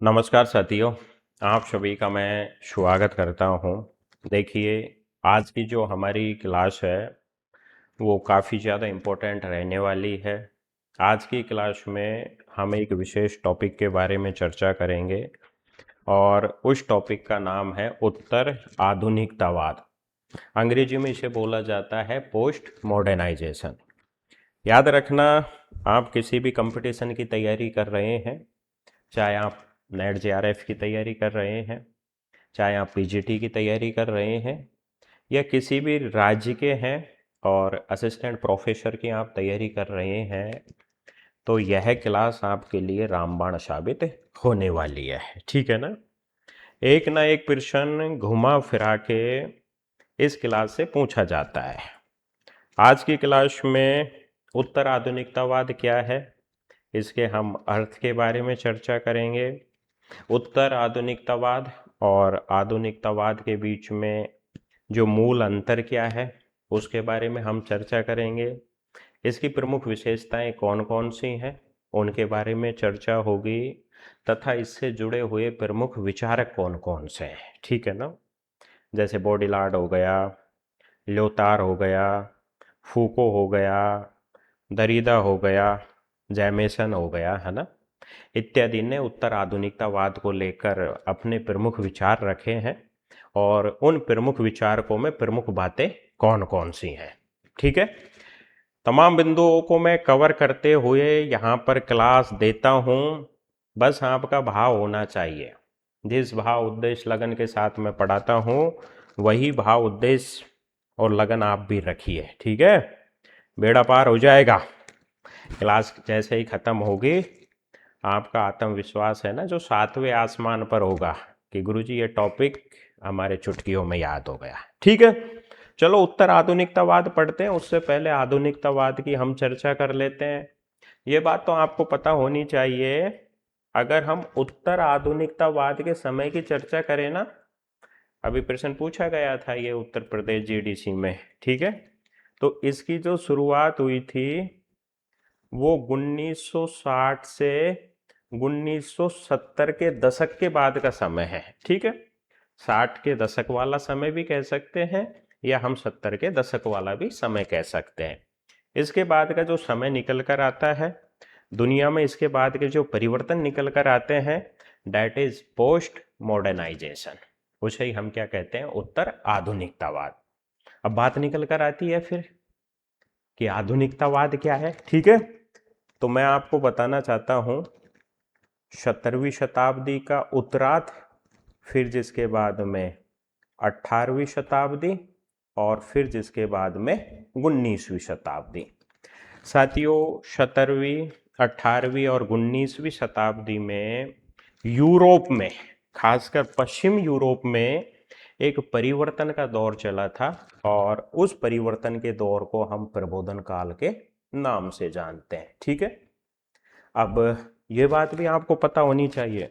नमस्कार साथियों, आप सभी का मैं स्वागत करता हूं। देखिए, आज की जो हमारी क्लास है वो काफ़ी ज़्यादा इम्पोर्टेंट रहने वाली है। आज की क्लास में हम एक विशेष टॉपिक के बारे में चर्चा करेंगे और उस टॉपिक का नाम है उत्तर आधुनिकतावाद। अंग्रेजी में इसे बोला जाता है पोस्ट मॉडर्नाइजेशन। याद रखना, आप किसी भी कंपटीशन की तैयारी कर रहे हैं, चाहे आप नेट जेआरएफ की तैयारी कर रहे हैं, चाहे आप पीजीटी की तैयारी कर रहे हैं या किसी भी राज्य के हैं और असिस्टेंट प्रोफेसर की आप तैयारी कर रहे हैं, तो यह क्लास आपके लिए रामबाण साबित होने वाली है। ठीक है ना? एक ना एक प्रश्न घुमा फिरा के इस क्लास से पूछा जाता है। आज की क्लास में उत्तर आधुनिकतावाद क्या है, इसके हम अर्थ के बारे में चर्चा करेंगे। उत्तर आधुनिकतावाद और आधुनिकतावाद के बीच में जो मूल अंतर क्या है उसके बारे में हम चर्चा करेंगे। इसकी प्रमुख विशेषताएं कौन कौन सी हैं उनके बारे में चर्चा होगी, तथा इससे जुड़े हुए प्रमुख विचारक कौन कौन से हैं। ठीक है ना? जैसे बॉडिलार्ड हो गया, ल्योतार हो गया, फूको हो गया, दरिदा हो गया, जैमेसन हो गया, है ना, इत्यादि ने उत्तर आधुनिकतावाद को लेकर अपने प्रमुख विचार रखे हैं और उन प्रमुख विचारकों में प्रमुख बातें कौन कौन सी हैं। ठीक है? तमाम बिंदुओं को मैं कवर करते हुए यहाँ पर क्लास देता हूँ। बस आपका भाव होना चाहिए। जिस भाव उद्देश्य लगन के साथ मैं पढ़ाता हूँ वही भाव उद्देश्य और लगन आप भी रखिए। ठीक है? बेड़ा पार हो जाएगा। क्लास जैसे ही ख़त्म होगी आपका आत्मविश्वास है ना जो 7वें आसमान पर होगा कि गुरुजी ये टॉपिक हमारे चुटकियों में याद हो गया। ठीक है? चलो उत्तर आधुनिकतावाद पढ़ते हैं। उससे पहले आधुनिकतावाद की हम चर्चा कर लेते हैं। ये बात तो आपको पता होनी चाहिए, अगर हम उत्तर आधुनिकतावाद के समय की चर्चा करें ना, अभी प्रश्न पूछा गया था ये उत्तर प्रदेश जीडीसी में। ठीक है? तो इसकी जो शुरुआत हुई थी वो 1960 से 1970 के दशक के बाद का समय है। ठीक है? 60 के दशक वाला समय भी कह सकते हैं या हम 70 के दशक वाला भी समय कह सकते हैं। इसके बाद का जो समय निकल कर आता है दुनिया में, इसके बाद के जो परिवर्तन निकल कर आते हैं, डैट इज पोस्ट मॉडर्नाइजेशन। उसे ही हम क्या कहते हैं? उत्तर आधुनिकतावाद। अब बात निकल कर आती है फिर कि आधुनिकतावाद क्या है। ठीक है? तो मैं आपको बताना चाहता हूं 17वीं शताब्दी का उत्तरार्ध, फिर जिसके बाद में 18वीं शताब्दी और फिर जिसके बाद में 19वीं शताब्दी। साथियों, 17वीं 18वीं और 19वीं शताब्दी में यूरोप में, खासकर पश्चिम यूरोप में एक परिवर्तन का दौर चला था और उस परिवर्तन के दौर को हम प्रबोधन काल के नाम से जानते हैं। ठीक है? अब ये बात भी आपको पता होनी चाहिए,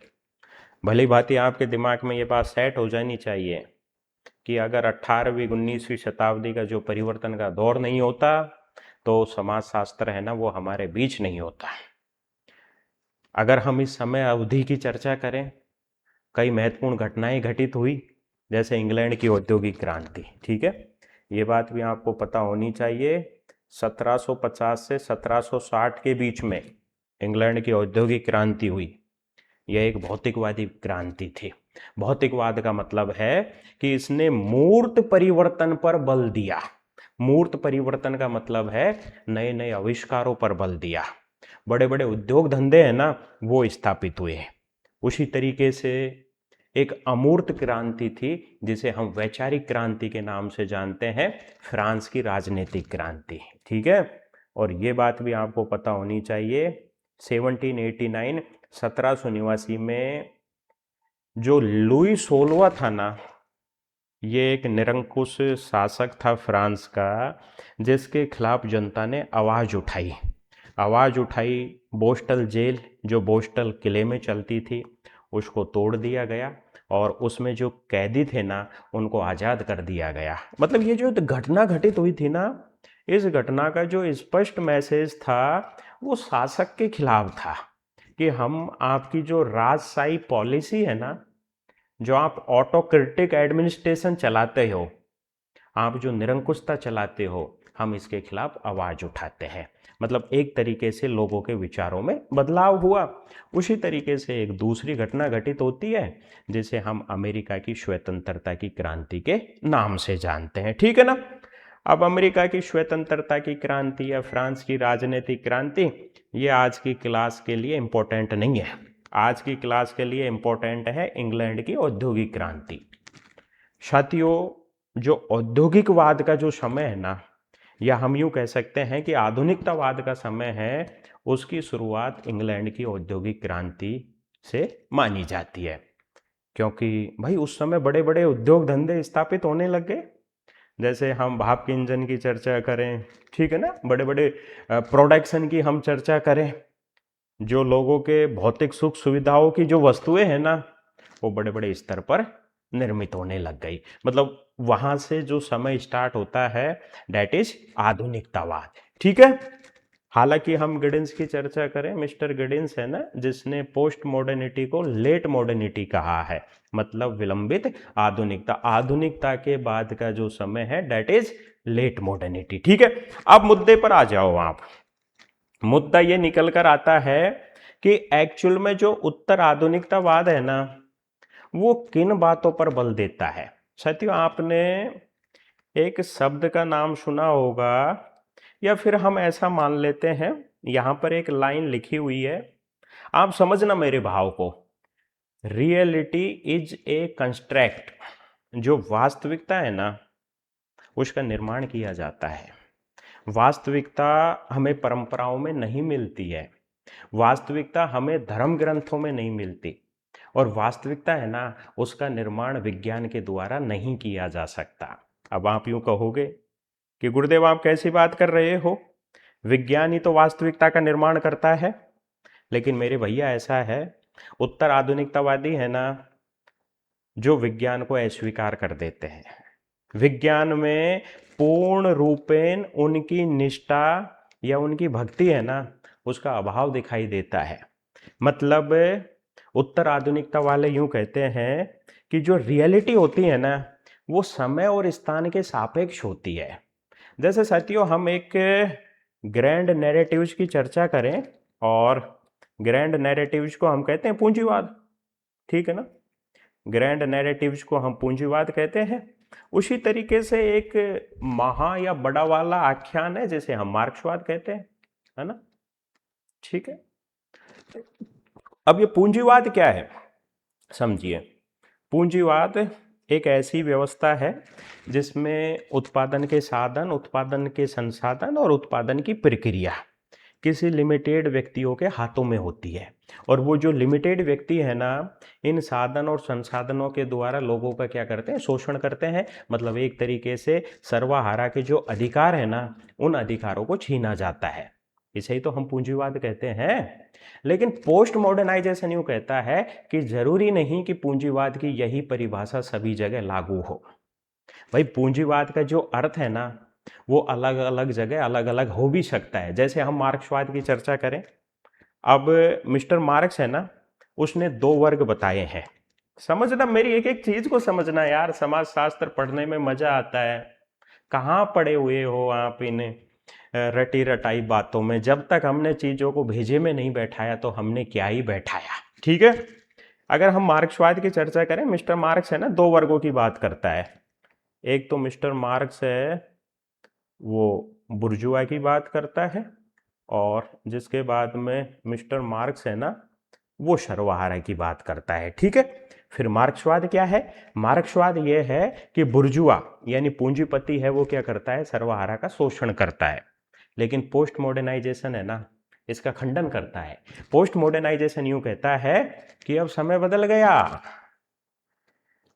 भली भांति आपके दिमाग में ये बात सेट हो जानी चाहिए कि अगर 18वीं 19वीं शताब्दी का जो परिवर्तन का दौर नहीं होता तो समाजशास्त्र है ना वो हमारे बीच नहीं होता। अगर हम इस समय अवधि की चर्चा करें, कई महत्वपूर्ण घटनाएं घटित हुई, जैसे इंग्लैंड की औद्योगिक क्रांति। ठीक है? ये बात भी आपको पता होनी चाहिए। 1750 से 1760 के बीच में इंग्लैंड की औद्योगिक क्रांति हुई। यह एक भौतिकवादी क्रांति थी। भौतिकवाद का मतलब है कि इसने मूर्त परिवर्तन पर बल दिया। मूर्त परिवर्तन का मतलब है नए नए आविष्कारों पर बल दिया। बड़े बड़े उद्योग धंधे हैं ना वो स्थापित हुए। उसी तरीके से एक अमूर्त क्रांति थी जिसे हम वैचारिक क्रांति के नाम से जानते हैं, फ्रांस की राजनीतिक क्रांति। ठीक है? और ये बात भी आपको पता होनी चाहिए, 1789 1789 में जो लुई 16वां था ना, ये एक निरंकुश शासक था फ्रांस का, जिसके खिलाफ जनता ने आवाज़ उठाई। आवाज़ उठाई। बोस्टल जेल जो बोस्टल किले में चलती थी उसको तोड़ दिया गया और उसमें जो कैदी थे ना उनको आज़ाद कर दिया गया। मतलब ये जो घटना घटित हुई थी ना, इस घटना का जो स्पष्ट मैसेज था वो शासक के खिलाफ था कि हम आपकी जो राजशाही पॉलिसी है ना, जो आप ऑटोक्रेटिक एडमिनिस्ट्रेशन चलाते हो, आप जो निरंकुशता चलाते हो, हम इसके खिलाफ आवाज उठाते हैं। मतलब एक तरीके से लोगों के विचारों में बदलाव हुआ। उसी तरीके से एक दूसरी घटना घटित होती है जिसे हम अमेरिका की स्वतंत्रता की क्रांति के नाम से जानते हैं, ठीक है ना। अब अमेरिका की स्वतंत्रता की क्रांति या फ्रांस की राजनीतिक क्रांति, ये आज की क्लास के लिए इंपॉर्टेंट नहीं है। आज की क्लास के लिए इंपॉर्टेंट है इंग्लैंड की औद्योगिक क्रांति। साथियों, जो औद्योगिकवाद का जो समय है ना, या हम यूं कह सकते हैं कि आधुनिकतावाद का समय है, उसकी शुरुआत इंग्लैंड की औद्योगिक क्रांति से मानी जाती है। क्योंकि भाई उस समय बड़े बड़े उद्योग धंधे स्थापित होने लग गए। जैसे हम भाप के इंजन की चर्चा करें, ठीक है ना, बड़े बड़े प्रोडक्शन की हम चर्चा करें, जो लोगों के भौतिक सुख सुविधाओं की जो वस्तुएं हैं ना, वो बड़े बड़े स्तर पर निर्मित होने लग गई। मतलब वहां से जो समय स्टार्ट होता है, दैट इज आधुनिकतावाद, ठीक है। हालांकि हम गिडिंस की चर्चा करें, मिस्टर गिडिंस है ना, जिसने पोस्ट मॉडर्निटी को लेट मॉडर्निटी कहा है, मतलब विलंबित आधुनिकता। आधुनिकता के बाद का जो समय है, दैट इज लेट मॉडर्निटी, ठीक है। अब मुद्दे पर आ जाओ आप। मुद्दा ये निकल कर आता है कि एक्चुअल में जो उत्तर आधुनिकतावाद है ना, वो किन बातों पर बल देता है। साथियों, आपने एक शब्द का नाम सुना होगा, या फिर हम ऐसा मान लेते हैं, यहां पर एक लाइन लिखी हुई है, आप समझना मेरे भाव को। Reality is a construct. जो वास्तविकता है ना, उसका निर्माण किया जाता है। वास्तविकता हमें परंपराओं में नहीं मिलती है, वास्तविकता हमें धर्म ग्रंथों में नहीं मिलती, और वास्तविकता है ना, उसका निर्माण विज्ञान के द्वारा नहीं किया जा सकता। अब आप यूं कहोगे कि गुरुदेव आप कैसी बात कर रहे हो, विज्ञान ही तो वास्तविकता का निर्माण करता है। लेकिन मेरे भैया ऐसा है, उत्तर आधुनिकतावादी है ना, जो विज्ञान को अस्वीकार कर देते हैं। विज्ञान में पूर्ण रूपेण उनकी निष्ठा या उनकी भक्ति है ना, उसका अभाव दिखाई देता है। मतलब उत्तर आधुनिकता वाले यूं कहते हैं कि जो रियलिटी होती है ना, वो समय और स्थान के सापेक्ष होती है। जैसे साथियों, हम एक ग्रैंड नैरेटिव्स की चर्चा करें, और ग्रैंड नैरेटिव्स को हम कहते हैं पूंजीवाद, ठीक है ना। ग्रैंड नैरेटिव्स को हम पूंजीवाद कहते हैं। उसी तरीके से एक महा या बड़ा वाला आख्यान है जिसे हम मार्क्सवाद कहते हैं, है ना, ठीक है। अब ये पूंजीवाद क्या है, समझिए। पूंजीवाद एक ऐसी व्यवस्था है जिसमें उत्पादन के साधन, उत्पादन के संसाधन और उत्पादन की प्रक्रिया किसी लिमिटेड व्यक्तियों के हाथों में होती है। और वो जो लिमिटेड व्यक्ति है ना, इन साधन और संसाधनों के द्वारा लोगों का क्या करते हैं, शोषण करते हैं। मतलब एक तरीके से सर्वहारा के जो अधिकार है ना, उन अधिकारों को छीना जाता है। इसे ही तो हम पूंजीवाद कहते हैं। लेकिन पोस्ट मॉडर्नाइजेशन यूं कहता है कि जरूरी नहीं कि पूंजीवाद की यही परिभाषा सभी जगह लागू हो। भाई पूंजीवाद का जो अर्थ है ना, वो अलग अलग जगह अलग अलग हो भी सकता है। जैसे हम मार्क्सवाद की चर्चा करें, अब मिस्टर मार्क्स है ना, उसने दो वर्ग बताए हैं। समझना, मेरी एक एक चीज को समझना यार, समाजशास्त्र पढ़ने में मजा आता है। कहाँ पढ़े हुए हो आप इन रटी रटाई बातों में। जब तक हमने चीजों को भेजे में नहीं बैठाया तो हमने क्या ही बैठाया, ठीक है। अगर हम मार्क्सवाद की चर्चा करें, मिस्टर मार्क्स है ना, दो वर्गों की बात करता है। एक तो मिस्टर मार्क्स है, वो बुर्जुआ की बात करता है, और जिसके बाद में मिस्टर मार्क्स है ना, वो सर्वहारा की बात करता है, ठीक है। फिर मार्क्सवाद क्या है, मार्क्सवाद ये है कि बुर्जुआ यानी पूंजीपति है, वो क्या करता है, सर्वहारा का शोषण करता है। लेकिन पोस्ट मॉडर्नाइजेशन है ना, इसका खंडन करता है। पोस्ट मॉडर्नाइजेशन यूं कहता है कि अब समय बदल गया।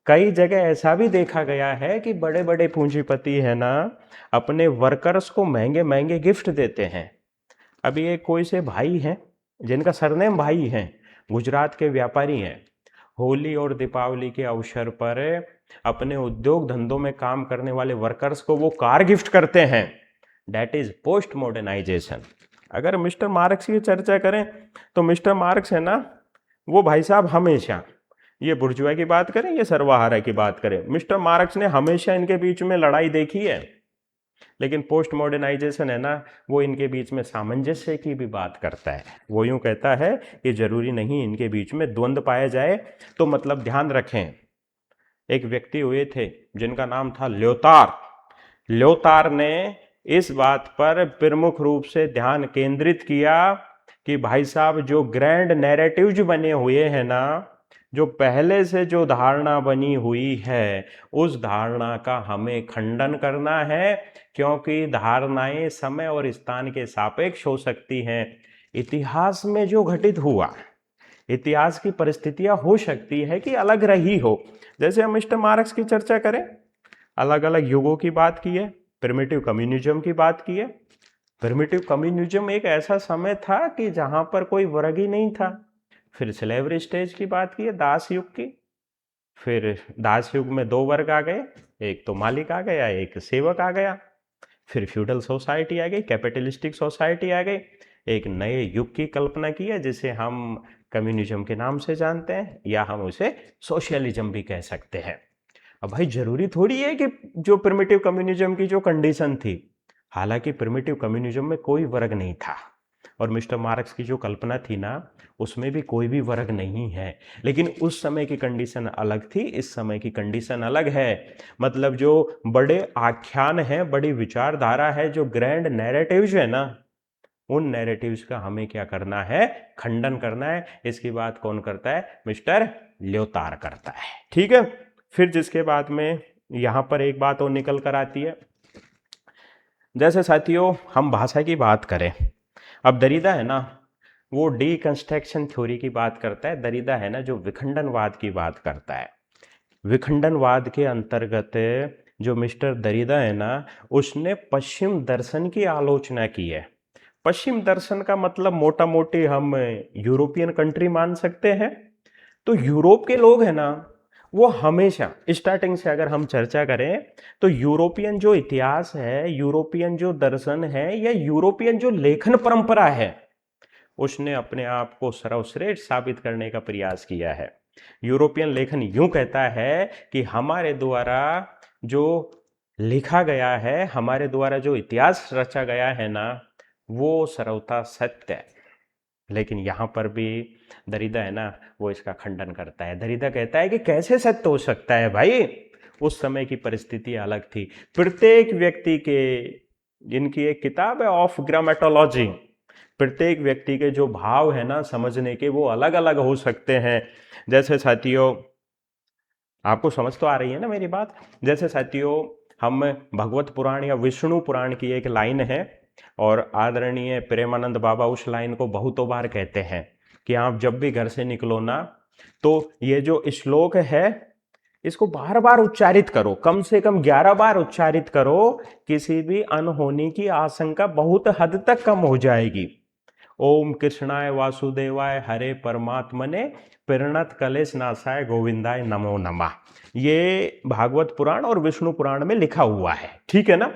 कई जगह ऐसा भी देखा गया है कि बड़े बड़े पूंजीपति है ना, अपने वर्कर्स को महंगे महंगे गिफ्ट देते हैं। अभी एक कोई से भाई हैं जिनका सरनेम भाई हैं, गुजरात के व्यापारी हैं। होली और दीपावली के अवसर पर अपने उद्योग धंधों में काम करने वाले वर्कर्स को वो कार गिफ्ट करते हैं। That is post modernization. अगर मिस्टर मार्क्स की चर्चा करें तो मिस्टर मार्क्स है ना, वो भाई साहब हमेशा, ये बुर्जुआ की बात करें ये सर्वहारा की बात करें, मिस्टर मार्क्स ने हमेशा इनके बीच में लड़ाई देखी है। लेकिन पोस्ट मॉडर्नाइजेशन है ना, वो इनके बीच में सामंजस्य की भी बात करता है। वो यूं कहता है कि जरूरी नहीं इनके बीच में द्वंद्व पाया जाए। तो मतलब ध्यान रखें, एक व्यक्ति हुए थे जिनका नाम था ल्योतार। ल्योतार ने इस बात पर प्रमुख रूप से ध्यान केंद्रित किया कि भाई साहब जो ग्रैंड नैरेटिव्स बने हुए हैं ना, जो पहले से जो धारणा बनी हुई है, उस धारणा का हमें खंडन करना है, क्योंकि धारणाएं समय और स्थान के सापेक्ष हो सकती हैं। इतिहास में जो घटित हुआ, इतिहास की परिस्थितियां हो सकती है कि अलग रही हो। जैसे हम मिस्टर मार्क्स की चर्चा करें, अलग अलग युगों की बात की है, प्रिमिटिव कम्युनिज्म की बात की है। प्रिमिटिव कम्युनिज्म एक ऐसा समय था कि जहां पर कोई वर्ग ही नहीं था। फिर स्लेवरी स्टेज की बात की है, दास युग की। फिर दास युग में दो वर्ग आ गए, एक तो मालिक आ गया, एक सेवक आ गया। फिर फ्यूडल सोसाइटी आ गई, कैपिटलिस्टिक सोसाइटी आ गई। एक नए युग की कल्पना की है जिसे हम कम्युनिज्म के नाम से जानते हैं, या हम उसे सोशलिज्म भी कह सकते हैं। अब भाई जरूरी थोड़ी है कि जो प्रिमिटिव कम्युनिज्म की जो कंडीशन थी, हालांकि प्रिमिटिव कम्युनिज्म में कोई वर्ग नहीं था, और मिस्टर मार्क्स की जो कल्पना थी ना, उसमें भी कोई भी वर्ग नहीं है। लेकिन उस समय की कंडीशन अलग थी, इस समय की कंडीशन अलग है। मतलब जो बड़े आख्यान है, बड़ी विचारधारा है, जो ग्रैंड नैरेटिव्स है ना, उन नैरेटिव्स का हमें क्या करना है, खंडन करना है। इसकी बात कौन करता है, मिस्टर ल्योतार करता है। ठीक है। फिर जिसके बाद में यहां पर एक बात और निकल कर आती है। जैसे साथियों हम भाषा की बात करें, अब दरिदा है ना, वो डीकंस्ट्रक्शन थ्योरी की बात करता है। दरिदा है ना, जो विखंडनवाद की बात करता है। विखंडनवाद के अंतर्गत जो मिस्टर दरिदा है ना, उसने पश्चिम दर्शन की आलोचना की है। पश्चिम दर्शन का मतलब मोटा मोटी हम यूरोपियन कंट्री मान सकते हैं। तो यूरोप के लोग हैं ना, वो हमेशा स्टार्टिंग से अगर हम चर्चा करें तो यूरोपियन जो इतिहास है, यूरोपियन जो दर्शन है, या यूरोपियन जो लेखन परंपरा है, उसने अपने आप को सर्वश्रेष्ठ साबित करने का प्रयास किया है। यूरोपियन लेखन यूं कहता है कि हमारे द्वारा जो लिखा गया है, हमारे द्वारा जो इतिहास रचा गया है ना, वो सर्वथा सत्य है। लेकिन यहां पर भी दरिदा है ना, वो इसका खंडन करता है। दरिदा कहता है कि कैसे सत्य हो सकता है भाई, उस समय की परिस्थिति अलग थी। प्रत्येक व्यक्ति के, जिनकी एक किताब है ऑफ ग्रामेटोलॉजी, प्रत्येक व्यक्ति के जो भाव है ना समझने के, वो अलग अलग हो सकते हैं। जैसे साथियों, आपको समझ तो आ रही है ना मेरी बात। जैसे साथियों, हम भगवत पुराण या विष्णु पुराण की एक लाइन है, और आदरणीय प्रेमानंद बाबा उस लाइन को बहुतों बार कहते हैं कि आप जब भी घर से निकलो ना, तो ये जो श्लोक है इसको बार बार उच्चारित करो, कम से कम 11 बार उच्चारित करो। किसी भी अनहोनी की आशंका बहुत हद तक कम हो जाएगी। ओम कृष्णाय वासुदेवाय हरे परमात्मने प्रणत कलेश नाशाय गोविंदाय नमो नमः। ये भागवत पुराण और विष्णु पुराण में लिखा हुआ है, ठीक है ना।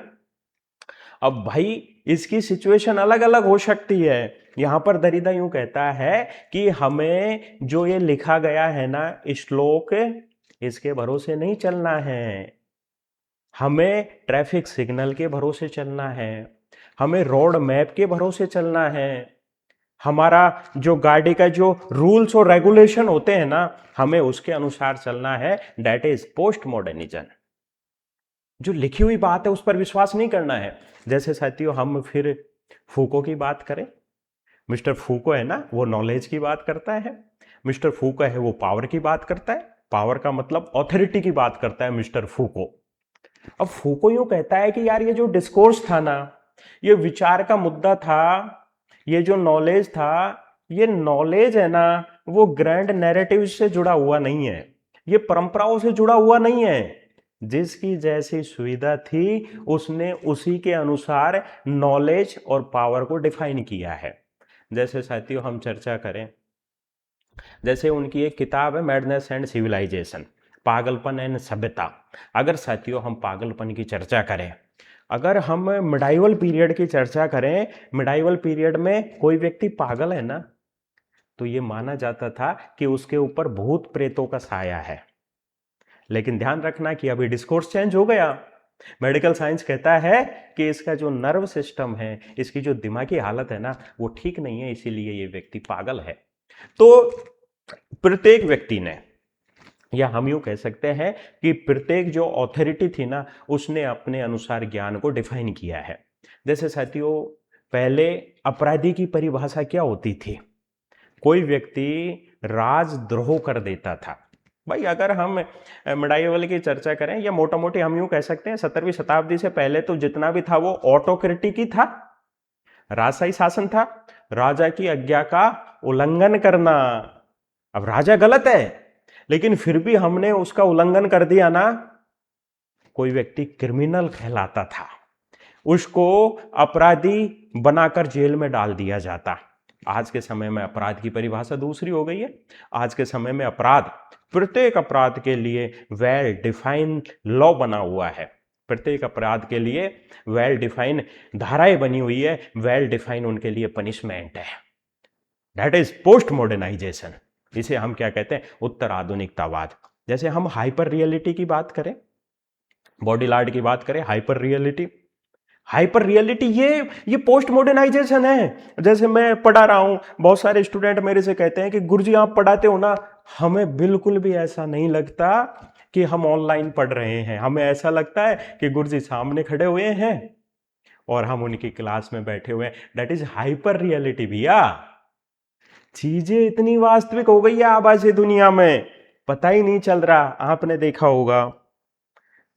अब भाई इसकी सिचुएशन अलग अलग हो सकती है। यहां पर दरिदा यूं कहता है कि हमें जो ये लिखा गया है ना श्लोक, इसके भरोसे नहीं चलना है। हमें ट्रैफिक सिग्नल के भरोसे चलना है, हमें रोड मैप के भरोसे चलना है, हमारा जो गाड़ी का जो रूल्स और रेगुलेशन होते हैं ना, हमें उसके अनुसार चलना है। That is post modernism. जो लिखी हुई बात है उस पर विश्वास नहीं करना है। जैसे साथियों हम फिर फूको की बात करें, मिस्टर फूको है ना, वो नॉलेज की बात करता है। मिस्टर फूको है वो पावर की बात करता है, पावर का मतलब ऑथोरिटी की बात करता है मिस्टर फूको। अब फूको यूं कहता है कि यार ये जो डिस्कोर्स था ना, ये विचार का मुद्दा था, ये जो नॉलेज था, ये नॉलेज है ना, वो ग्रैंड नैरेटिव से जुड़ा हुआ नहीं है, ये परंपराओं से जुड़ा हुआ नहीं है। जिसकी जैसी सुविधा थी उसने उसी के अनुसार नॉलेज और पावर को डिफाइन किया है। जैसे साथियों हम चर्चा करें, जैसे उनकी एक किताब है मैडनेस एंड सिविलाइजेशन, पागलपन एंड सभ्यता। अगर साथियों हम पागलपन की चर्चा करें, अगर हम मिडाइवल पीरियड की चर्चा करें, मिडाइवल पीरियड में कोई व्यक्ति पागल है ना, तो ये माना जाता था कि उसके ऊपर भूत प्रेतों का साया है। लेकिन ध्यान रखना कि अभी डिस्कोर्स चेंज हो गया। मेडिकल साइंस कहता है कि इसका जो नर्व सिस्टम है, इसकी जो दिमागी हालत है ना, वो ठीक नहीं है, इसीलिए ये व्यक्ति पागल है। तो प्रत्येक व्यक्ति ने, या हम यूं कह सकते हैं कि प्रत्येक जो ऑथोरिटी थी ना, उसने अपने अनुसार ज्ञान को डिफाइन किया है। जैसे साथियों, पहले अपराधी की परिभाषा क्या होती थी? कोई व्यक्ति राजद्रोह कर देता था। भाई अगर हम मिडाइवल की चर्चा करें, या मोटा मोटी हम यूं कह सकते हैं 17वीं शताब्दी से पहले तो जितना भी था वो ऑटोक्रेटिक ही था, राजशाही शासन था, राजा की आज्ञा का उल्लंघन करना। अब राजा गलत है, लेकिन फिर भी हमने उसका उल्लंघन कर दिया ना, कोई व्यक्ति क्रिमिनल कहलाता था, उसको अपराधी बनाकर जेल में डाल दिया जाता। आज के समय में अपराध की परिभाषा दूसरी हो गई है। आज के समय में अपराध, प्रत्येक अपराध के लिए वेल डिफाइंड लॉ बना हुआ है, प्रत्येक अपराध के लिए वेल डिफाइंड धाराएं बनी हुई है, वेल डिफाइंड उनके लिए पनिशमेंट है। That is post modernization. इसे हम क्या कहते हैं? उत्तर आधुनिकतावाद। जैसे हम हाइपर रियलिटी की बात करें, बॉडीलार्ड की बात करें, हाइपर रियलिटी, हाइपर रियलिटी ये पोस्ट मॉडर्नाइजेशन है। जैसे मैं पढ़ा रहा हूं, बहुत सारे स्टूडेंट मेरे से कहते हैं कि गुरुजी आप पढ़ाते हो ना, हमें बिल्कुल भी ऐसा नहीं लगता कि हम ऑनलाइन पढ़ रहे हैं, हमें ऐसा लगता है कि गुरुजी सामने खड़े हुए हैं और हम उनकी क्लास में बैठे हुए हैं। दैट इज हाइपर रियलिटी भैया। चीजें इतनी वास्तविक हो गई है आभासी दुनिया में, पता ही नहीं चल रहा। आपने देखा होगा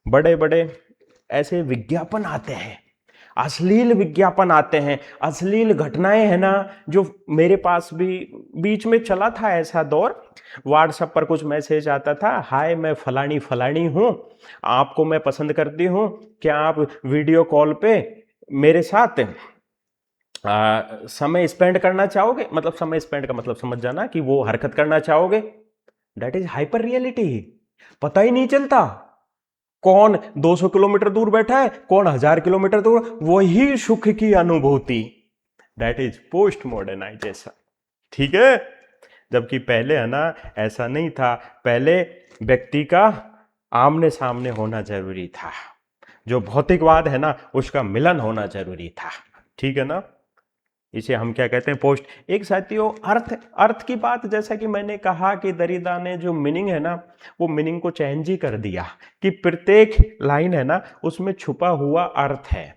बड़े बड़े ऐसे विज्ञापन आते हैं, अश्लील विज्ञापन आते हैं, अश्लील घटनाएं है ना, जो मेरे पास भी बीच में चला था ऐसा दौर। व्हाट्सएप पर कुछ मैसेज आता था, हाय मैं फलानी फलानी हूं, आपको मैं पसंद करती हूं, क्या आप वीडियो कॉल पे मेरे साथ समय स्पेंड करना चाहोगे? मतलब समय स्पेंड का मतलब समझ जाना कि वो हरकत करना चाहोगे। That is hyper reality. पता ही नहीं चलता कौन 200 किलोमीटर दूर बैठा है, कौन 1000 किलोमीटर दूर, वही सुख की अनुभूति। That is post modernization. ठीक है। जबकि पहले है ना, ऐसा नहीं था। पहले व्यक्ति का आमने सामने होना जरूरी था, जो भौतिकवाद है ना, उसका मिलन होना जरूरी था। ठीक है ना। इसे हम क्या कहते हैं? पोस्ट। एक साथियों, अर्थ, अर्थ की बात, जैसा कि मैंने कहा कि दरिदा ने जो मीनिंग है ना, वो मीनिंग को चेंज ही कर दिया कि प्रत्येक लाइन है ना, उसमें छुपा हुआ अर्थ है,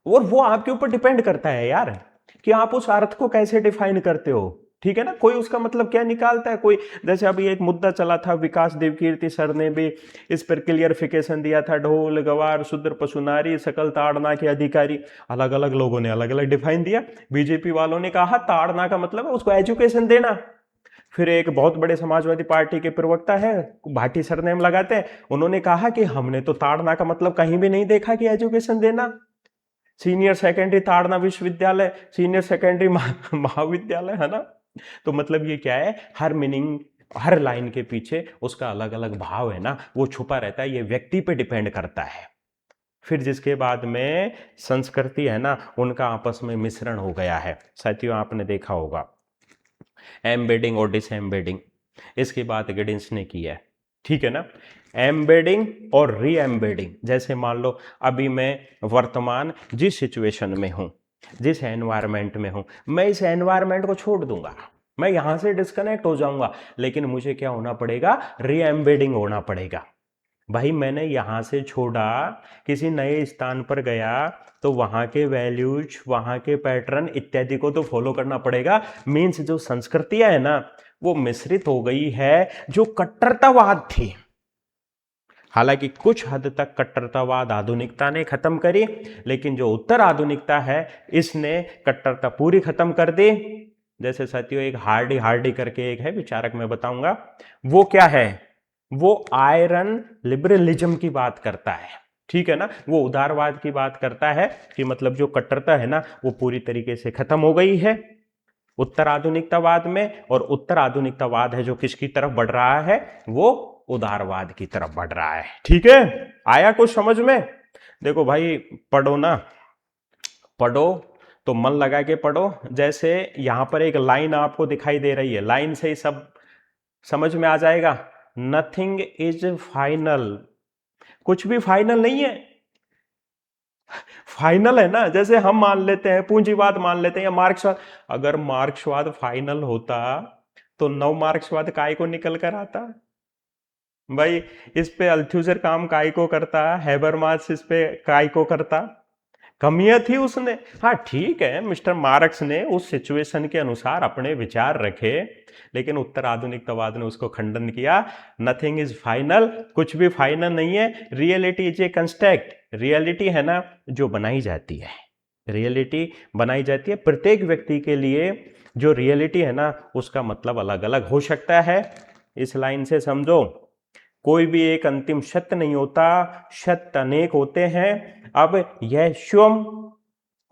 और वो आपके ऊपर डिपेंड करता है यार कि आप उस अर्थ को कैसे डिफाइन करते हो। ठीक है ना। कोई उसका मतलब क्या निकालता है, कोई, जैसे अभी एक मुद्दा चला था, विकास देवकीर्ति सर ने भी इस पर क्लियरिफिकेशन दिया था, ढोल गवार शूद्र पशुनारी सकल ताड़ना के अधिकारी। अलग अलग लोगों ने अलग अलग डिफाइन दिया। बीजेपी वालों ने कहा ताड़ना का मतलब है उसको एजुकेशन देना। फिर एक बहुत बड़े समाजवादी पार्टी के प्रवक्ता है, भाटी सरनेम लगाते हैं, उन्होंने कहा कि हमने तो ताड़ना का मतलब कहीं भी नहीं देखा कि एजुकेशन देना। सीनियर सेकेंडरी ताड़ना विश्वविद्यालय, सीनियर सेकेंडरी महाविद्यालय, है ना। तो मतलब ये क्या है, हर मीनिंग, हर लाइन के पीछे उसका अलग अलग भाव है ना, वो छुपा रहता है। ये व्यक्ति पे डिपेंड करता है। फिर जिसके बाद में संस्कृति है ना, उनका आपस में मिश्रण हो गया है। साथियों आपने देखा होगा एम्बेडिंग और डिसएम्बेडिंग, इसकी बात गिडिंस ने की है। ठीक है ना। एम्बेडिंग और री एम्बेडिंग, जैसे मान लो अभी मैं वर्तमान जिस सिचुएशन में हूं, जिस एनवायरमेंट में हूं, मैं इस एनवायरमेंट को छोड़ दूंगा, मैं यहां से डिस्कनेक्ट हो जाऊंगा, लेकिन मुझे क्या होना पड़ेगा? री एम्बेडिंग होना पड़ेगा। भाई मैंने यहां से छोड़ा, किसी नए स्थान पर गया, तो वहां के वैल्यूज, वहां के पैटर्न इत्यादि को तो फॉलो करना पड़ेगा। मीन्स जो संस्कृतियां है ना, वो मिश्रित हो गई है, जो कट्टरतावाद थी। हालांकि कुछ हद तक कट्टरतावाद आधुनिकता ने खत्म करी, लेकिन जो उत्तर आधुनिकता है, इसने कट्टरता पूरी खत्म कर दी। जैसे साथियों एक हार्डी हार्डी करके एक है विचारक, मैं बताऊंगा वो क्या है। वो आयरन लिबरलिज्म की बात करता है। ठीक है ना। वो उदारवाद की बात करता है कि मतलब जो कट्टरता है ना, वो पूरी तरीके से खत्म हो गई है उत्तर आधुनिकतावाद में। और उत्तर आधुनिकतावाद है जो किसकी तरफ बढ़ रहा है? वो उदारवाद की तरफ बढ़ रहा है। ठीक है। आया कुछ समझ में? देखो भाई, पढ़ो ना, पढ़ो तो मन लगा के पढ़ो। जैसे यहाँ पर एक लाइन आपको दिखाई दे रही है, लाइन से ही सब समझ में आ जाएगा। नथिंग इज फाइनल, कुछ भी फाइनल नहीं है। फाइनल है ना, जैसे हम मान लेते हैं पूंजीवाद मान लेते हैं या मार्क्सवाद। अगर मार्क्सवाद फाइनल होता तो 9 मार्क्सवाद काय को निकल कर आता भाई। इस पे अल्थ्यूजर काम काय को करता, हैबरमास इस पे काय को करता, कमियां थी उसने। हाँ ठीक है, मिस्टर मार्क्स ने उस सिचुएशन के अनुसार अपने विचार रखे, लेकिन उत्तर आधुनिकतावाद ने उसको खंडन किया। नथिंग इज फाइनल, कुछ भी फाइनल नहीं है। Reality is a construct, reality है ना जो बनाई जाती है, रियलिटी बनाई जाती है। प्रत्येक व्यक्ति के लिए जो रियलिटी है ना उसका मतलब अलग अलग हो सकता है। इस लाइन से समझो, कोई भी एक अंतिम सत्य नहीं होता, सत्य अनेक होते हैं। अब यह स्वयं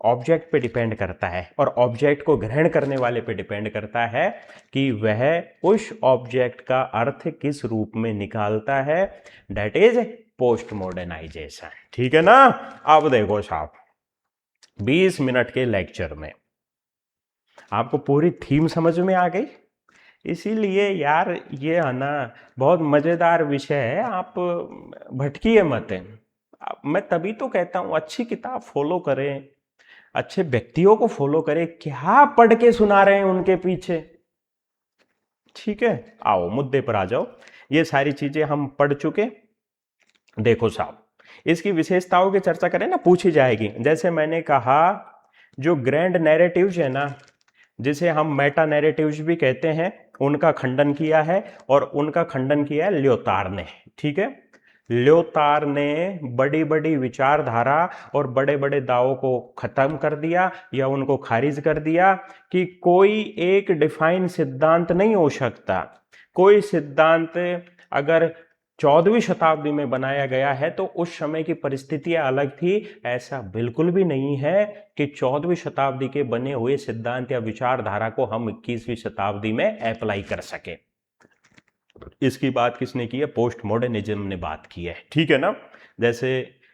ऑब्जेक्ट पे डिपेंड करता है और ऑब्जेक्ट को ग्रहण करने वाले पे डिपेंड करता है कि वह उस ऑब्जेक्ट का अर्थ किस रूप में निकालता है। That is post modernization. ठीक है ना। अब देखो साहब, 20 मिनट के लेक्चर में आपको पूरी थीम समझ में आ गई। इसीलिए यार ये है ना बहुत मज़ेदार विषय है, आप भटकिए मत। मैं तभी तो कहता हूँ अच्छी किताब फॉलो करें, अच्छे व्यक्तियों को फॉलो करें। क्या पढ़ के सुना रहे हैं उनके पीछे। ठीक है, आओ मुद्दे पर आ जाओ। ये सारी चीजें हम पढ़ चुके। देखो साहब, इसकी विशेषताओं की चर्चा करें ना, पूछी जाएगी। जैसे मैंने कहा, जो ग्रैंड नैरेटिव्स है ना, जिसे हम मेटा नैरेटिव्स भी कहते हैं, उनका खंडन किया है। और उनका खंडन किया है ल्योतार ने। ठीक है, ल्योतार ने बड़ी बड़ी विचारधारा और बड़े बड़े दावों को खत्म कर दिया या उनको खारिज कर दिया कि कोई एक डिफाइन सिद्धांत नहीं हो सकता। कोई सिद्धांत अगर 14वीं शताब्दी में बनाया गया है तो उस समय की परिस्थितियां अलग थी। ऐसा बिल्कुल भी नहीं है कि 14वीं शताब्दी के बने हुए सिद्धांत या विचारधारा को हम 21वीं शताब्दी में अप्लाई कर सके। इसकी बात किसने की है? पोस्ट मॉडर्निज्म ने बात की है। ठीक है ना। जैसे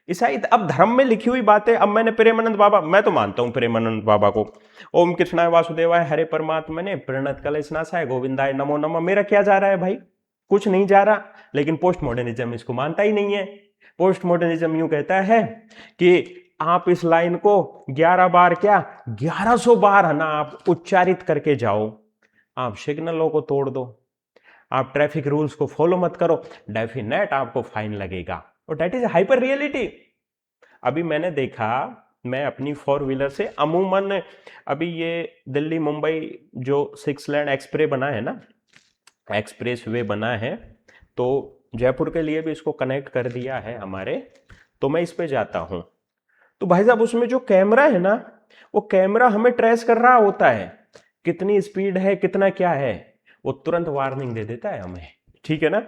ईसाई, अब धर्म में लिखी हुई बातें, अब मैंने प्रेमानंद बाबा, मैं तो मानता हूं प्रेमानंद बाबा को, ओम कृष्णाय वासुदेवाय हरे परमात्मा ने प्रणत कलेशनाशाय गोविंदाय नमो नमः। मेरा क्या जा रहा है भाई? कुछ नहीं जा रहा। लेकिन पोस्ट मॉडर्निज्म इसको मानता ही नहीं है। पोस्ट मॉडर्निज्म यूं कहता है कि आप इस लाइन को 11 बार, क्या 1100 बार है ना, आप उच्चारित करके जाओ। आप सिग्नलों को तोड़ दो, आप ट्रैफिक रूल्स को फॉलो मत करो, डेफिनेट आपको फाइन लगेगा। और दैट इज हाइपर रियलिटी। अभी मैंने देखा, मैं अपनी 4 व्हीलर से अमूमन, अभी ये दिल्ली मुंबई जो 6 लेन एक्सप्रेस बना है ना, एक्सप्रेस वे बना है, तो जयपुर के लिए भी इसको कनेक्ट कर दिया है हमारे। तो मैं इस पे जाता हूं, तो भाई साहब उसमें जो कैमरा है ना, वो कैमरा हमें ट्रेस कर रहा होता है, कितनी स्पीड है, कितना क्या है, वो तुरंत वार्निंग दे देता है हमें। ठीक है ना।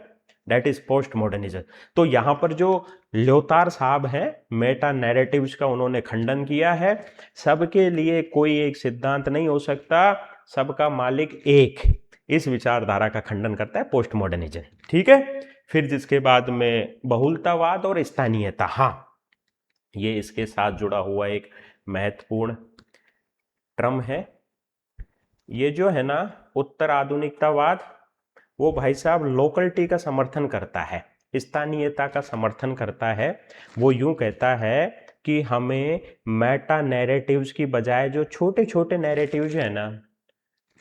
That is post modernism. तो यहां पर जो ल्योतार साहब हैं, मेटा नैरेटिव्स का उन्होंने खंडन किया है। सबके लिए कोई एक सिद्धांत नहीं हो सकता, सबका मालिक एक, इस विचारधारा का खंडन करता है पोस्ट मॉडर्निज्म। ठीक है। फिर जिसके बाद में बहुलतावाद और स्थानीयता, हाँ ये इसके साथ जुड़ा हुआ एक महत्वपूर्ण टर्म है। ये जो है ना उत्तर आधुनिकतावाद, वो भाई साहब लोकलिटी का समर्थन करता है, स्थानीयता का समर्थन करता है। वो यूं कहता है कि हमें मेटा नैरेटिव्स की बजाय जो छोटे छोटे नैरेटिव्स है ना,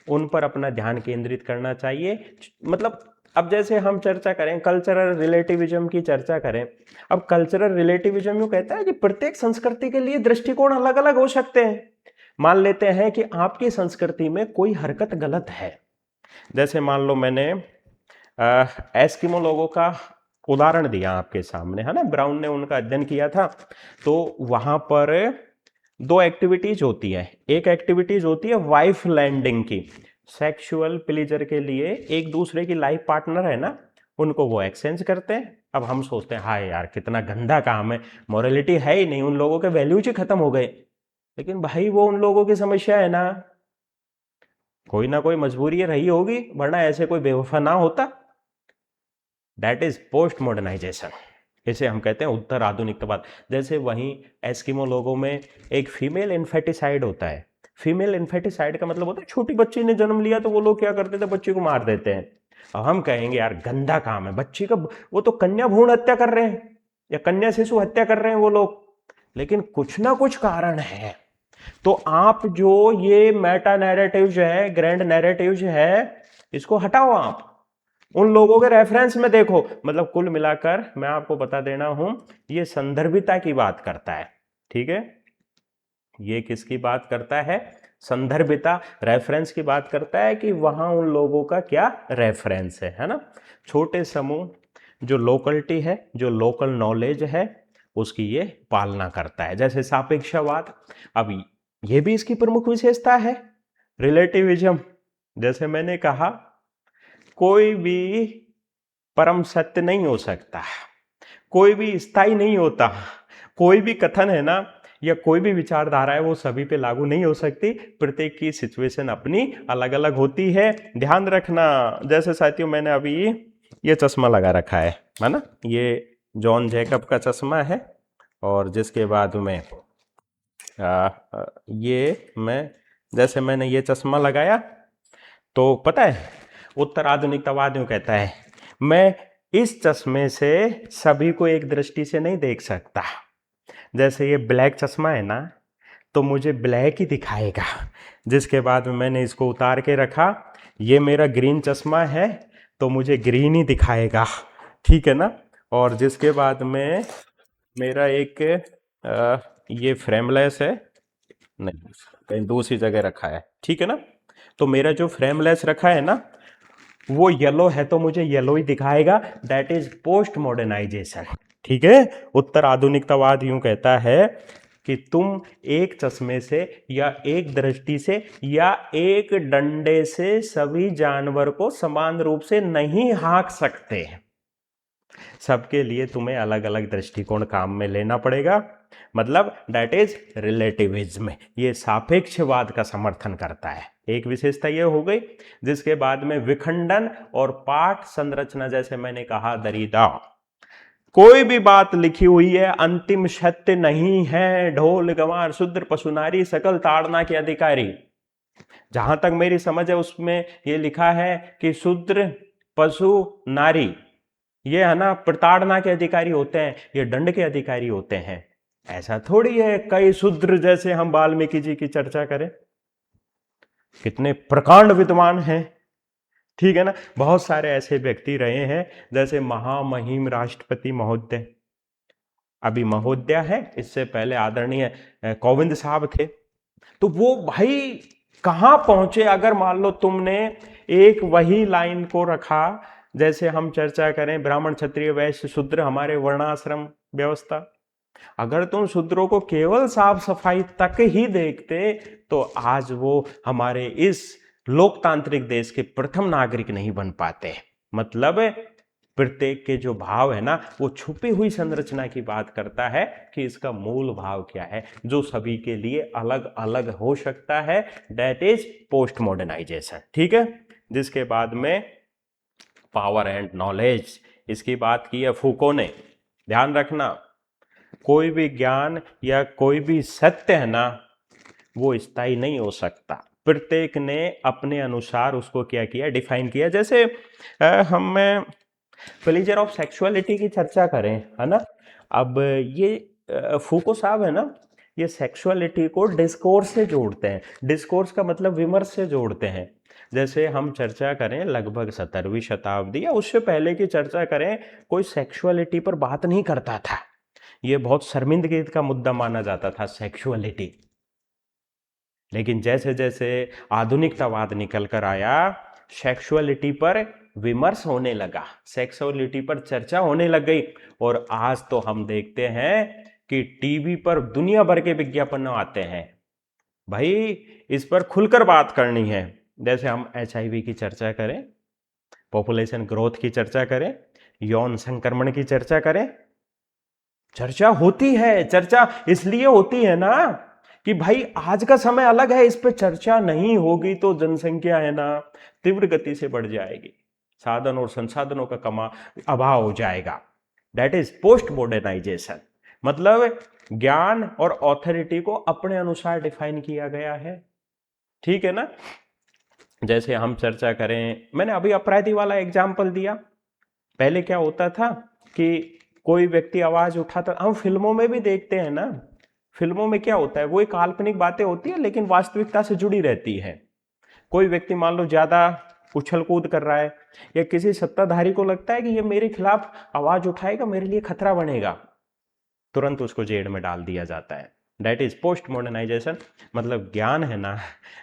उन पर अपना ध्यान केंद्रित करना चाहिए। मतलब अब जैसे हम चर्चा करें कल्चरल रिलेटिविज्म की चर्चा करें, अब कल्चरल रिलेटिविज्म यूं कहता है कि प्रत्येक संस्कृति के लिए दृष्टिकोण अलग अलग हो सकते हैं। मान लेते हैं कि आपकी संस्कृति में कोई हरकत गलत है, जैसे मान लो मैंने एस्किमो लोगों का उदाहरण दिया आपके सामने, है ना, ब्राउन ने उनका अध्ययन किया था। तो वहां पर 2 एक्टिविटीज होती है। एक एक्टिविटीज होती है वाइफ लैंडिंग की, सेक्सुअल प्लेजर के लिए एक दूसरे की लाइफ पार्टनर है ना, उनको वो एक्सचेंज करते हैं। अब हम सोचते हैं हाय यार कितना गंदा काम है, मोरालिटी है ही नहीं, उन लोगों के वैल्यूज ही खत्म हो गए। लेकिन भाई वो उन लोगों की समस्या है ना, कोई ना कोई मजबूरी रही होगी, वरना ऐसे कोई बेवफा ना होता। That is post modernization. इसे हम कहते हैं उत्तर आधुनिकतावाद। जैसे वहीं एस्किमो लोगों में एक फीमेल इन्फेटिसाइड होता है। फीमेल इन्फेटिसाइड का मतलब होता है छोटी बच्ची ने जन्म लिया तो वो लोग क्या करते थे, बच्ची को मार देते हैं। अब हम कहेंगे यार गंदा काम है, बच्ची का वो तो कन्या भ्रूण हत्या कर रहे हैं या कन्या शिशु हत्या कर रहे हैं वो लोग, लेकिन कुछ ना कुछ कारण है। तो आप जो ये मेटा नैरेटिव है, ग्रैंड नैरेटिव है, इसको हटाओ, आप उन लोगों के रेफरेंस में देखो। मतलब कुल मिलाकर मैं आपको बता देना हूं, ये संदर्भिता की बात करता है। ठीक है, ये किसकी बात करता है? संदर्भिता, रेफरेंस की बात करता है कि वहां उन लोगों का क्या रेफरेंस है ना। छोटे समूह, जो लोकलिटी है, जो लोकल नॉलेज है, उसकी ये पालना करता है। जैसे सापेक्षवाद, अब ये भी इसकी प्रमुख विशेषता है। रिलेटिविज्म, जैसे मैंने कहा, कोई भी परम सत्य नहीं हो सकता, कोई भी स्थायी नहीं होता, कोई भी कथन है ना या कोई भी विचारधारा है वो सभी पे लागू नहीं हो सकती। प्रत्येक की सिचुएशन अपनी अलग अलग होती है। ध्यान रखना, जैसे साथियों मैंने अभी ये चश्मा लगा रखा है ना, ये जॉन जैकब का चश्मा है, और जिसके बाद में ये मैं, जैसे मैंने ये चश्मा लगाया तो पता है उत्तर आधुनिकतावाद यूं कहता है, मैं इस चश्मे से सभी को एक दृष्टि से नहीं देख सकता। जैसे ये ब्लैक चश्मा है ना, तो मुझे ब्लैक ही दिखाएगा। जिसके बाद में मैंने इसको उतार के रखा, ये मेरा ग्रीन चश्मा है तो मुझे ग्रीन ही दिखाएगा। ठीक है ना। और जिसके बाद में मेरा एक ये फ्रेमलेस है, नहीं कहीं दूसरी जगह रखा है, ठीक है ना। तो मेरा जो फ्रेमलेस रखा है ना, वो येलो है तो मुझे येलो ही दिखाएगा। That is post modernization. ठीक है, उत्तर आधुनिकतावाद यूं कहता है कि तुम एक चश्मे से या एक दृष्टि से या एक डंडे से सभी जानवर को समान रूप से नहीं हाँक सकते। सबके लिए तुम्हें अलग अलग दृष्टिकोण काम में लेना पड़ेगा। मतलब दैट इज रिलेटिविज्म, ये सापेक्षवाद का समर्थन करता है। एक विशेषता ये हो गई। जिसके बाद में विखंडन और पाठ संरचना, जैसे मैंने कहा दरीदा, कोई भी बात लिखी हुई है अंतिम सत्य नहीं है। ढोल गंवार शूद्र पशु नारी सकल ताड़ना के अधिकारी, जहां तक मेरी समझ है उसमें ये लिखा है कि शूद्र पशु नारी ये है ना प्रताड़ना के अधिकारी होते हैं, ये दंड के अधिकारी होते हैं। ऐसा थोड़ी है कई शूद्र, जैसे हम वाल्मीकि जी की चर्चा करें, कितने प्रकांड विद्वान हैं। ठीक है ना, बहुत सारे ऐसे व्यक्ति रहे हैं, जैसे महामहिम राष्ट्रपति महोदय, अभी महोदय है, इससे पहले आदरणीय कोविंद साहब थे। तो वो भाई कहां पहुंचे? अगर मान लो तुमने एक वही लाइन को रखा, जैसे हम चर्चा करें ब्राह्मण क्षत्रिय वैश्य शूद्र, हमारे वर्णाश्रम व्यवस्था, अगर तुम शूद्रों को केवल साफ सफाई तक ही देखते तो आज वो हमारे इस लोकतांत्रिक देश के प्रथम नागरिक नहीं बन पाते। मतलब प्रत्येक के जो भाव है ना, वो छुपी हुई संरचना की बात करता है कि इसका मूल भाव क्या है, जो सभी के लिए अलग अलग हो सकता है। That is post modernization. ठीक है, जिसके बाद में पावर एंड नॉलेज, इसकी बात की है फूको ने। ध्यान रखना, कोई भी ज्ञान या कोई भी सत्य है ना, वो स्थायी नहीं हो सकता। प्रत्येक ने अपने अनुसार उसको क्या किया, डिफाइन किया। जैसे हम प्लेजर ऑफ सेक्सुअलिटी की चर्चा करें, है ना। अब ये फूको साहब है ना, ये सेक्सुअलिटी को डिस्कोर्स से जोड़ते हैं। डिस्कोर्स का मतलब विमर्श से जोड़ते हैं। जैसे हम चर्चा करें लगभग 17वीं शताब्दी या उससे पहले की चर्चा करें, कोई सेक्सुअलिटी पर बात नहीं करता था। ये बहुत शर्मिंदगी का मुद्दा माना जाता था सेक्सुअलिटी। लेकिन जैसे जैसे आधुनिकतावाद निकल कर आया, सेक्सुअलिटी पर विमर्श होने लगा, सेक्सुअलिटी पर चर्चा होने लग गई। और आज तो हम देखते हैं कि टीवी पर दुनिया भर के विज्ञापन आते हैं। भाई इस पर खुलकर बात करनी है। जैसे हम HIV की चर्चा करें, पॉपुलेशन ग्रोथ की चर्चा करें, यौन संक्रमण की चर्चा करें, चर्चा होती है। चर्चा इसलिए होती है ना कि भाई आज का समय अलग है, इस पे चर्चा नहीं होगी तो जनसंख्या है ना तीव्र गति से बढ़ जाएगी, साधन और संसाधनों का अभाव हो जाएगा। That is post modernization. मतलब ज्ञान और ऑथोरिटी को अपने अनुसार डिफाइन किया गया है, ठीक है ना। जैसे हम चर्चा करें, मैंने अभी अपराधी वाला एग्जाम्पल दिया। पहले क्या होता था कि कोई व्यक्ति आवाज उठाता, हम फिल्मों में भी देखते हैं ना, फिल्मों में क्या होता है, वो एक काल्पनिक बातें होती है लेकिन वास्तविकता से जुड़ी रहती है। कोई व्यक्ति मान लो ज्यादा उछल कूद कर रहा है, या किसी सत्ताधारी को लगता है कि ये मेरे खिलाफ आवाज उठाएगा, मेरे लिए खतरा बनेगा, तुरंत उसको जेल में डाल दिया जाता है। That is post modernization. मतलब ज्ञान है ना,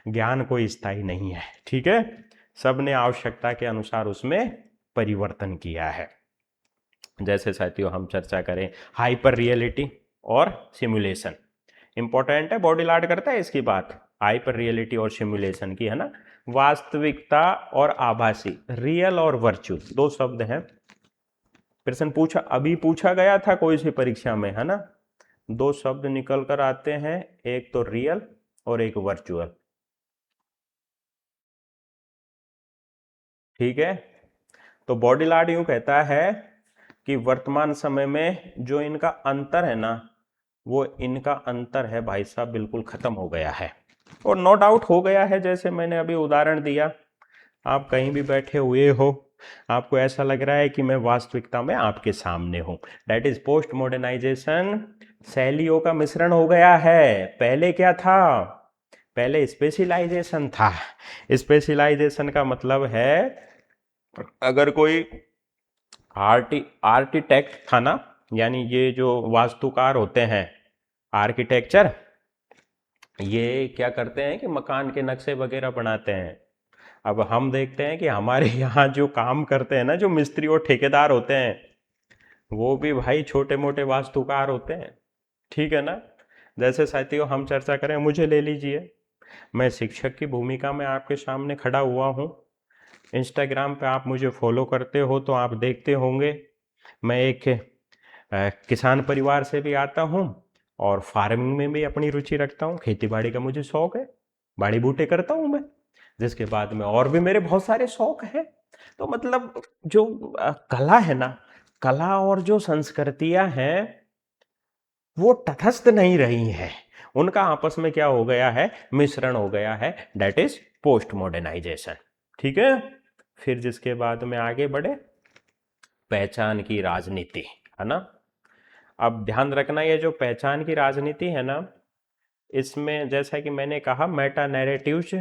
ज्ञान कोई स्थायी नहीं है, ठीक है। सबने आवश्यकता के अनुसार उसमें परिवर्तन किया है। जैसे साथियों हम चर्चा करें हाइपर रियलिटी और सिमुलेशन, इंपॉर्टेंट है, बॉडी लार्ड करता है इसकी बात, हाइपर रियलिटी और सिमुलेशन की, है ना। वास्तविकता और आभासी, रियल और वर्चुअल, दो शब्द हैं। प्रश्न पूछा, अभी पूछा गया था कोई सी परीक्षा में, है ना। दो शब्द निकल कर आते हैं, एक तो रियल और एक वर्चुअल, ठीक है। तो बॉडी लार्ड यूं कहता है कि वर्तमान समय में जो इनका अंतर है ना, वो इनका अंतर है भाई साहब बिल्कुल खत्म हो गया है। और नो डाउट हो गया है, जैसे मैंने अभी उदाहरण दिया, आप कहीं भी बैठे हुए हो, आपको ऐसा लग रहा है कि मैं वास्तविकता में आपके सामने हूं। That is post modernization. शैलियों का मिश्रण हो गया है। पहले क्या था, पहले स्पेशलाइजेशन था। स्पेशलाइजेशन का मतलब है, अगर कोई आर्किटेक्ट था ना, यानी ये जो वास्तुकार होते हैं, आर्किटेक्चर, ये क्या करते हैं कि मकान के नक्शे वगैरह बनाते हैं। अब हम देखते हैं कि हमारे यहाँ जो काम करते हैं ना, जो मिस्त्री और ठेकेदार होते हैं, वो भी भाई छोटे मोटे वास्तुकार होते हैं, ठीक है ना। जैसे साथियों हम चर्चा करें, मुझे ले लीजिए, मैं शिक्षक की भूमिका में आपके सामने खड़ा हुआ हूँ। इंस्टाग्राम पे आप मुझे फॉलो करते हो तो आप देखते होंगे, मैं एक किसान परिवार से भी आता हूँ और फार्मिंग में भी अपनी रुचि रखता हूँ, खेती बाड़ी का मुझे शौक है, बाड़ी बूटे करता हूँ मैं। जिसके बाद में और भी मेरे बहुत सारे शौक हैं। तो मतलब जो कला है ना, कला और जो संस्कृतियां हैं वो तटस्थ नहीं रही हैं, उनका आपस में क्या हो गया है, मिश्रण हो गया है। दैट इज पोस्ट मॉडर्नाइजेशन, ठीक है। फिर जिसके बाद में आगे बढ़े, पहचान की राजनीति, है ना। अब ध्यान रखना, ये जो पहचान की राजनीति है ना, इसमें जैसा कि मैंने कहा मेटा नैरेटिव्स,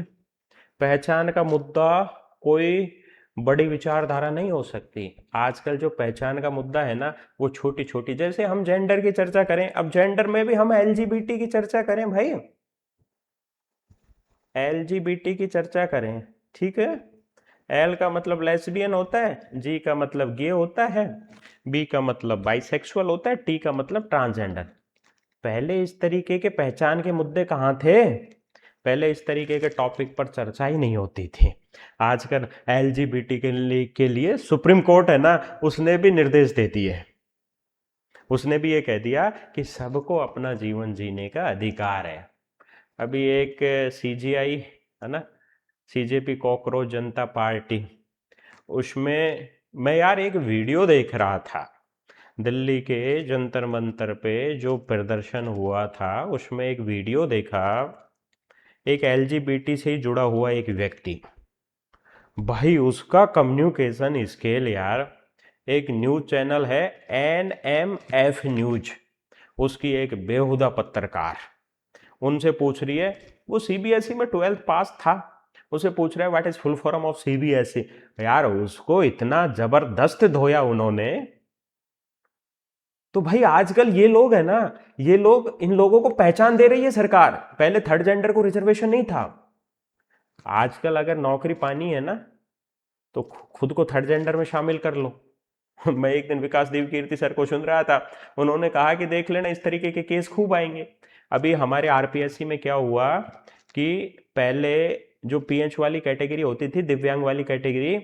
पहचान का मुद्दा कोई बड़ी विचारधारा नहीं हो सकती। आजकल जो पहचान का मुद्दा है ना, वो छोटी छोटी, जैसे हम जेंडर की चर्चा करें, अब जेंडर में भी हम एलजीबीटी की चर्चा करें भाई, एलजीबीटी की चर्चा करें, ठीक है। एल का मतलब लेस्बियन होता है, जी का मतलब गे होता है, बी का मतलब बाइसेक्सुअल होता है, टी का मतलब ट्रांसजेंडर। पहले इस तरीके के पहचान के मुद्दे कहाँ थे, पहले इस तरीके के टॉपिक पर चर्चा ही नहीं होती थी। आजकल एलजीबीटी के लिए सुप्रीम कोर्ट है ना, उसने भी निर्देश दे दिए, उसने भी ये कह दिया कि सबको अपना जीवन जीने का अधिकार है। अभी एक सीजीआई, है ना, सीजेपी कॉकरोच जनता पार्टी, उसमें मैं यार एक वीडियो देख रहा था, दिल्ली के जंतर मंतर पे जो प्रदर्शन हुआ था, उसमें एक वीडियो देखा, एक एलजीबीटी से ही जुड़ा हुआ एक व्यक्ति, भाई उसका कम्युनिकेशन स्केल यार, एक न्यूज चैनल है NMF न्यूज, उसकी एक बेहुदा पत्रकार उनसे पूछ रही है, वो सीबीएसई में 12th पास था, उसे पूछ रहा है what is full form of CBSE. यार उसको इतना जबरदस्त धोया उन्होंने। तो भाई आजकल ये लोग है ना, ये लोग, इन लोगों को पहचान दे रही है सरकार। पहले थर्ड जेंडर को रिजर्वेशन नहीं था, आजकल अगर नौकरी पानी है ना, तो खुद को थर्ड जेंडर में शामिल कर लो। मैं एक दिन विकास देव कीर्ति सर को सुन रहा था, उन्होंने कहा कि देख लेना इस तरीके के केस खूब आएंगे। अभी हमारे आरपीएससी में क्या हुआ कि पहले जो पीएच वाली कैटेगरी होती थी, दिव्यांग वाली कैटेगरी,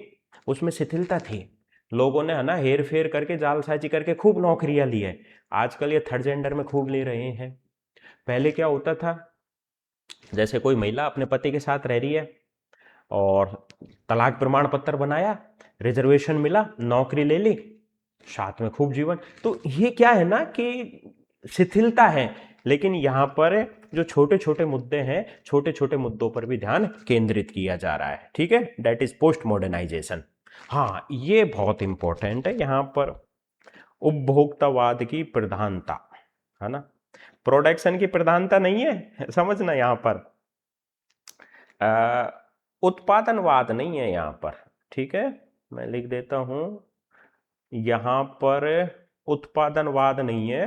उसमें शिथिलता थी, लोगों ने है ना हेर फेर करके जालसाजी करके खूब नौकरियां ली है। आजकल ये थर्ड जेंडर में खूब ले रहे हैं। पहले क्या होता था, जैसे कोई महिला अपने पति के साथ रह रही है और तलाक प्रमाण पत्र बनाया, रिजर्वेशन मिला, नौकरी ले ली, साथ में खूब जीवन। तो ये क्या है ना कि शिथिलता है, लेकिन यहाँ पर जो छोटे छोटे मुद्दे हैं, छोटे छोटे मुद्दों पर भी ध्यान केंद्रित किया जा रहा है। ठीक है, दैट इज पोस्ट मॉडर्नाइजेशन। हाँ, ये बहुत इंपॉर्टेंट है यहाँ पर, उपभोक्तावाद की प्रधानता, है ना, प्रोडक्शन की प्रधानता नहीं है, समझना यहाँ पर उत्पादनवाद नहीं है यहाँ पर। ठीक है, मैं लिख देता हूं, यहाँ पर उत्पादनवाद नहीं है,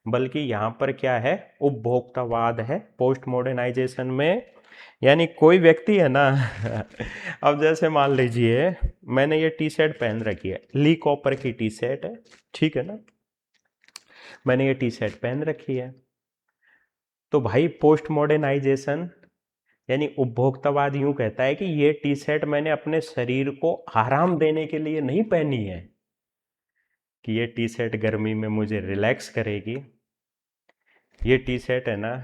बल्कि यहाँ पर क्या है, उपभोक्तावाद है पोस्ट मॉडर्नाइजेशन में। यानी कोई व्यक्ति है ना अब जैसे मान लीजिए मैंने ये टी शर्ट पहन रखी है, ली कॉपर की टी शर्ट है, ठीक है ना, मैंने ये टी शर्ट पहन रखी है, तो भाई पोस्ट मॉडर्नाइजेशन यानी उपभोक्तावाद यूं कहता है कि ये टी शर्ट मैंने अपने शरीर को आराम देने के लिए नहीं पहनी है, कि ये टी शर्ट गर्मी में मुझे रिलैक्स करेगी, ये टी शर्ट है ना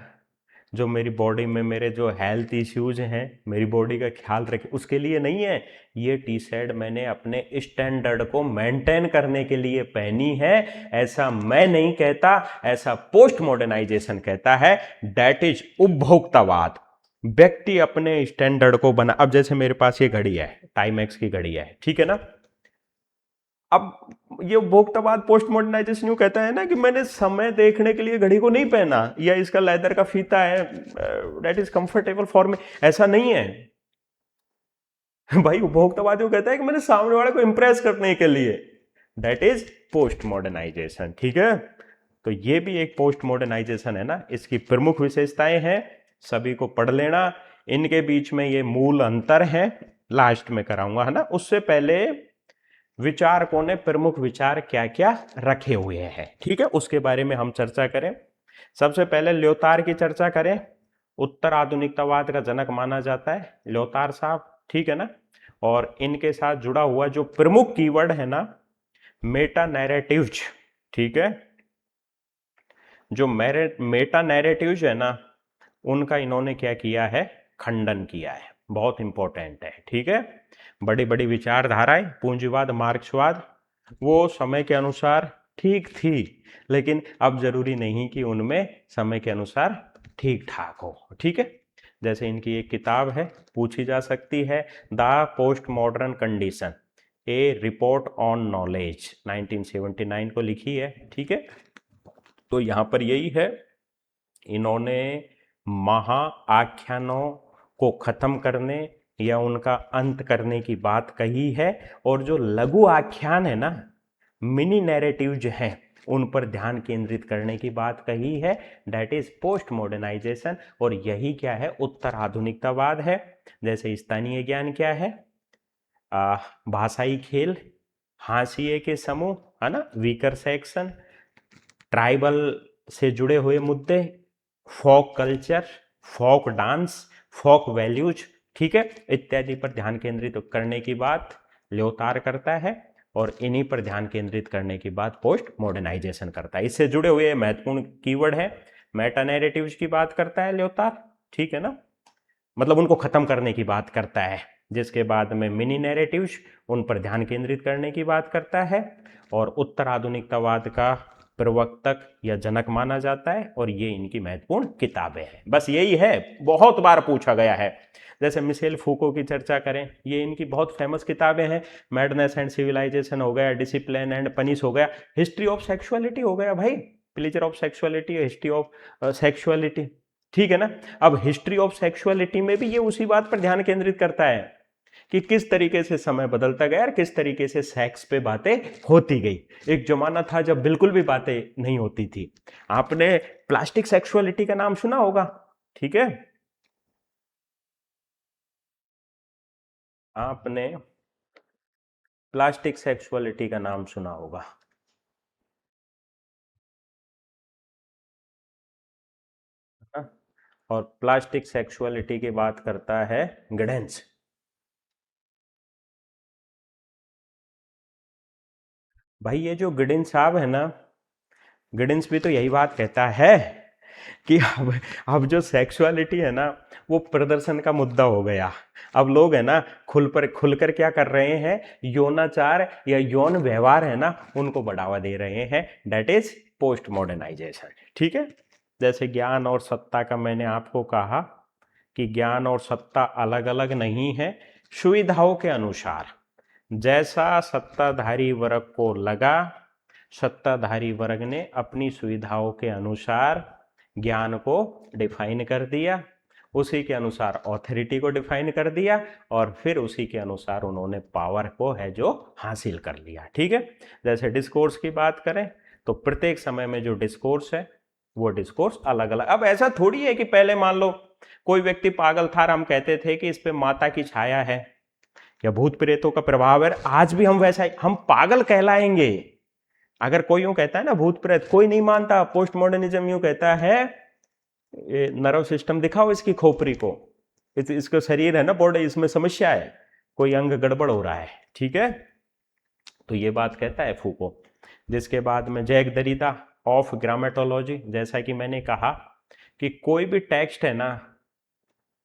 जो मेरी बॉडी में मेरे जो हेल्थ इश्यूज हैं, मेरी बॉडी का ख्याल रखे, उसके लिए नहीं है। ये टी शर्ट मैंने अपने स्टैंडर्ड को मेंटेन करने के लिए पहनी है, ऐसा मैं नहीं कहता, ऐसा पोस्ट मॉडर्नाइजेशन कहता है। दैट इज उपभोक्तावाद। व्यक्ति अपने स्टैंडर्ड को बना, अब जैसे मेरे पास ये घड़ी है, टाइमेक्स की घड़ी है, ठीक है ना, अब ये उपभोक्तावाद पोस्ट मॉडर्नाइजेशन यूं कहता है ना कि मैंने समय देखने के लिए घड़ी को नहीं पहना, या इसका लेदर का फीता है, that is comfortable for me, ऐसा नहीं है भाई। उपभोक्तावाद यूं कहता है कि मैंने सामने वाले को इंप्रेस करने के लिए, दैट इज पोस्ट मॉडर्नाइजेशन। ठीक है, तो ये भी एक पोस्ट मॉडर्नाइजेशन है ना, इसकी प्रमुख विशेषताएं हैं, सभी को पढ़ लेना, इनके बीच में ये मूल अंतर है, लास्ट में कराऊंगा, है ना। उससे पहले विचारकों ने प्रमुख विचार क्या क्या रखे हुए हैं, ठीक है, उसके बारे में हम चर्चा करें। सबसे पहले ल्योतार की चर्चा करें, उत्तर आधुनिकतावाद का जनक माना जाता है ल्योतार साहब, ठीक है ना। और इनके साथ जुड़ा हुआ जो प्रमुख कीवर्ड है ना, मेटा नैरेटिव्स, ठीक है, जो मेटा नैरेटिव्स है ना, उनका इन्होंने क्या किया है, खंडन किया है, बहुत इंपॉर्टेंट है। ठीक है, बड़ी बड़ी विचारधाराएं, पूंजीवाद, मार्क्सवाद, वो समय के अनुसार ठीक थी, लेकिन अब जरूरी नहीं कि उनमें समय के अनुसार ठीक ठाक हो। ठीक है, जैसे इनकी एक किताब है, पूछी जा सकती है, the post modern condition, A report on knowledge, 1979 को लिखी है। ठीक है, तो यहां पर यही है, इन्होंने महा आख्यानों को खत्म करने या उनका अंत करने की बात कही है, और जो लघु आख्यान है ना, मिनी नैरेटिव जो हैं, उन पर ध्यान केंद्रित करने की बात कही है, दैट इज पोस्ट मॉडर्नाइजेशन। और यही क्या है, उत्तर आधुनिकतावाद है। जैसे स्थानीय ज्ञान क्या है, भाषाई खेल, हाशिए के समूह, है ना, वीकर सेक्शन, ट्राइबल से जुड़े हुए मुद्दे, फोक कल्चर, फोक डांस, फोक वैल्यूज, ठीक है, इत्यादि पर ध्यान केंद्रित करने की बात ल्योतार करता है, और इन्हीं पर ध्यान केंद्रित करने की बात पोस्ट मॉडर्नाइजेशन करता है। इससे जुड़े हुए महत्वपूर्ण कीवर्ड है, मेटा नैरेटिव्स की बात करता है ल्योतार, ठीक है ना, मतलब उनको खत्म करने की बात करता है। जिसके बाद में मिनी नैरेटिव्स, उन पर ध्यान केंद्रित करने की बात करता है, और उत्तर आधुनिकतावाद का प्रवर्तक या जनक माना जाता है, और ये इनकी महत्वपूर्ण किताबें हैं। बस यही है, बहुत बार पूछा गया है। जैसे मिशेल फूको की चर्चा करें, ये इनकी बहुत फेमस किताबें हैं, मैडनेस एंड सिविलाइजेशन हो गया, डिसिप्लिन एंड पनिश हो गया, हिस्ट्री ऑफ सेक्सुअलिटी हो गया भाई, pleasure of sexuality, history of sexuality, ठीक है ना। अब हिस्ट्री ऑफ सेक्सुअलिटी में भी ये उसी बात पर ध्यान केंद्रित करता है कि किस तरीके से समय बदलता गया और किस तरीके से सेक्स पे बातें होती गई। एक जमाना था जब बिल्कुल भी बातें नहीं होती थी। आपने प्लास्टिक सेक्सुअलिटी का नाम सुना होगा, ठीक है, आपने प्लास्टिक सेक्सुअलिटी का नाम सुना होगा। हाँ? और प्लास्टिक सेक्सुअलिटी की बात करता है गडेंस। भाई ये जो गिडिन साहब है ना, गिडिंस भी तो यही बात कहता है कि अब जो सेक्सुअलिटी है ना वो प्रदर्शन का मुद्दा हो गया। अब लोग है ना खुलकर क्या कर रहे हैं, यौनाचार या यौन व्यवहार है ना उनको बढ़ावा दे रहे हैं। That is post modernization. ठीक है। जैसे ज्ञान और सत्ता का मैंने आपको कहा कि ज्ञान और सत्ता अलग अलग नहीं है, सुविधाओं के अनुसार जैसा सत्ताधारी वर्ग को लगा, सत्ताधारी वर्ग ने अपनी सुविधाओं के अनुसार ज्ञान को डिफाइन कर दिया, उसी के अनुसार ऑथोरिटी को डिफाइन कर दिया, और फिर उसी के अनुसार उन्होंने पावर को है जो हासिल कर लिया। ठीक है। जैसे डिस्कोर्स की बात करें तो प्रत्येक समय में जो डिस्कोर्स है वो डिस्कोर्स अलग अलग। अब ऐसा थोड़ी है कि पहले मान लो कोई व्यक्ति पागल था और हम कहते थे कि इस पे माता की छाया है या भूत प्रेतों का प्रभाव है, आज भी हम वैसा ही, हम पागल कहलाएंगे। अगर कोई यूं कहता है ना भूत प्रेत, कोई नहीं मानता। पोस्ट मॉडर्निज्म यूं कहता है नर्व सिस्टम दिखाओ इसकी खोपड़ी को, इसको शरीर है ना बॉडी, इसमें समस्या है, कोई अंग गड़बड़ हो रहा है। ठीक है। तो ये बात कहता है फूको। जिसके बाद में जैक दरिदा ऑफ ग्रामेटोलॉजी, जैसा कि मैंने कहा कि कोई भी टेक्स्ट है ना,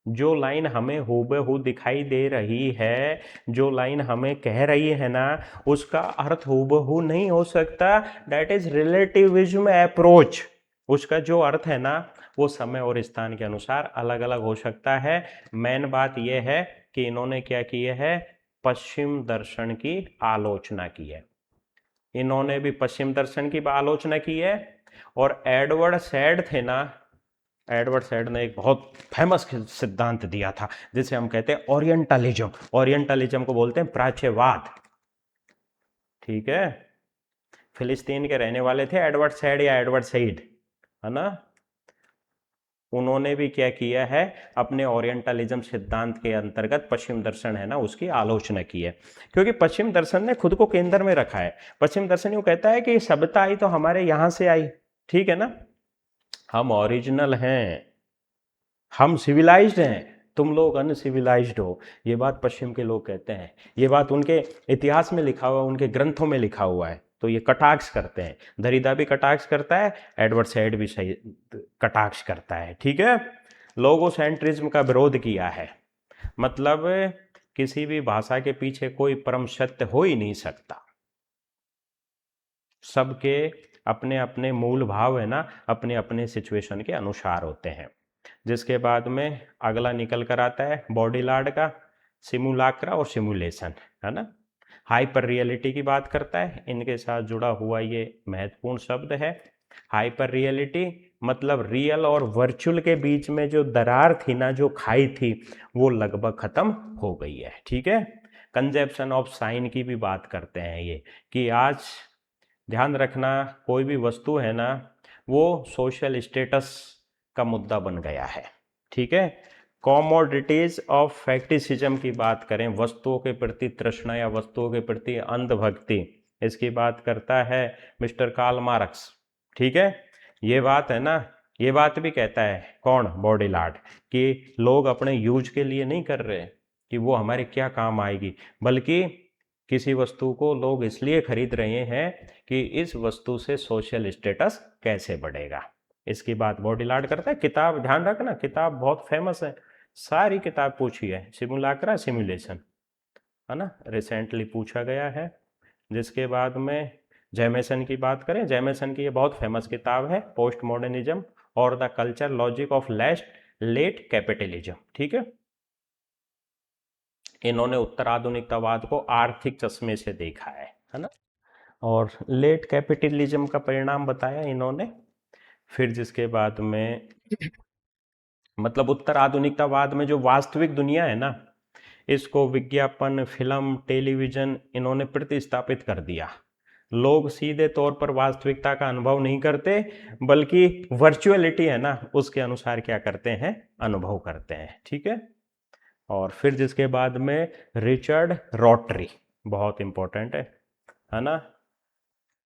जो लाइन हमें हूबहू दिखाई दे रही है, जो लाइन हमें कह रही है ना, उसका अर्थ हूबहू नहीं हो सकता। That is relativism approach. उसका जो अर्थ है ना वो समय और स्थान के अनुसार अलग अलग हो सकता है। मेन बात यह है कि इन्होंने क्या किया है, पश्चिम दर्शन की आलोचना की है। इन्होंने भी पश्चिम दर्शन की आलोचना की है। और एडवर्ड सैड थे ना, एडवर्ड सैड ने एक बहुत फेमस सिद्धांत दिया था जिसे हम कहते हैं ओरिएंटलिज्म। ओरिएंटलिज्म को बोलते हैं प्राच्यवाद। ठीक है। फिलिस्तीन के रहने वाले थे एडवर्ड सैड या एडवर्ड सईद, है ना। उन्होंने भी क्या किया है, अपने ओरिएंटलिज्म सिद्धांत के अंतर्गत पश्चिम दर्शन है ना उसकी आलोचना की है। क्योंकि पश्चिम दर्शन ने खुद को केंद्र में रखा है। पश्चिम दर्शन यूं कहता है कि सभ्यता आई तो हमारे यहां से आई। ठीक है ना, हम ओरिजिनल हैं, हम सिविलाइज्ड हैं, तुम लोग अनसिविलाइज्ड हो। ये बात पश्चिम के लोग कहते हैं। ये बात उनके इतिहास में लिखा हुआ है, उनके ग्रंथों में लिखा हुआ है। तो ये कटाक्ष करते हैं। दरिदा भी कटाक्ष करता है, एडवर्ड सैड भी सही कटाक्ष करता है। ठीक है। लोगोसेंट्रिज्म का विरोध किया है। मतलब किसी भी भाषा के पीछे कोई परम सत्य हो ही नहीं सकता। सबके अपने अपने मूल भाव है ना अपने अपने सिचुएशन के अनुसार होते हैं। जिसके बाद में अगला निकल कर आता है बॉडीलार्ड का सिमुलाक्रा और सिमुलेशन, है ना। हाइपर रियलिटी की बात करता है, इनके साथ जुड़ा हुआ ये महत्वपूर्ण शब्द है। हाइपर रियलिटी मतलब रियल और वर्चुअल के बीच में जो दरार थी ना, जो खाई थी, वो लगभग खत्म हो गई है। ठीक है। कंजेप्शन ऑफ साइन की भी बात करते हैं ये, कि आज ध्यान रखना कोई भी वस्तु है ना वो सोशल स्टेटस का मुद्दा बन गया है। ठीक है। कॉमोडिटीज ऑफ फैक्टिसिज्म की बात करें, वस्तुओं के प्रति तृष्णा या वस्तुओं के प्रति अंधभक्ति, इसकी बात करता है मिस्टर कार्ल मार्क्स। ठीक है। ये बात है ना, ये बात भी कहता है कौन, बॉडीलार्ड, कि लोग अपने यूज के लिए नहीं कर रहे कि वो हमारे क्या काम आएगी, बल्कि किसी वस्तु को लोग इसलिए खरीद रहे हैं कि इस वस्तु से सोशल स्टेटस कैसे बढ़ेगा। इसकी बात बॉडीलार्ड करता है। किताब ध्यान रखना, किताब बहुत फेमस है, सारी किताब पूछी है, सिमुलाक्रा सिमुलेशन, है ना, रिसेंटली पूछा गया है। जिसके बाद में जैमेसन की बात करें, जैमेसन की ये बहुत फेमस किताब है, पोस्ट मॉडर्निज्म और the culture logic of late capitalism. ठीक है। इन्होंने उत्तर आधुनिकतावाद को आर्थिक चश्मे से देखा है ना, और लेट कैपिटलिज्म का परिणाम बताया इन्होंने। फिर जिसके बाद में मतलब उत्तर आधुनिकतावाद में जो वास्तविक दुनिया है ना, इसको विज्ञापन, फिल्म, टेलीविजन इन्होंने प्रतिस्थापित कर दिया। लोग सीधे तौर पर वास्तविकता का अनुभव नहीं करते, बल्कि वर्चुअलिटी है ना उसके अनुसार क्या करते हैं, अनुभव करते हैं। ठीक है। और फिर जिसके बाद में रिचर्ड रॉटरी, बहुत इंपॉर्टेंट है ना,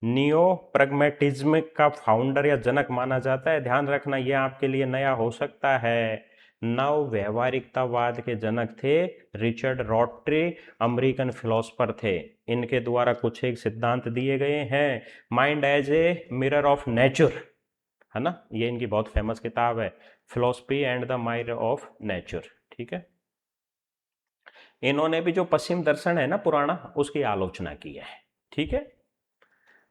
नियो प्रैग्मेटिज्म का फाउंडर या जनक माना जाता है। ध्यान रखना ये आपके लिए नया हो सकता है। नव व्यवहारिकतावाद के जनक थे रिचर्ड रॉटरी, अमेरिकन फिलोसफर थे। इनके द्वारा कुछ एक सिद्धांत दिए गए हैं। Mind as a mirror of nature, है ना। ये इनकी बहुत फेमस किताब है, philosophy and the mirror of nature. ठीक है, इन्होंने भी जो पश्चिम दर्शन है ना पुराना, उसकी आलोचना की है। ठीक है,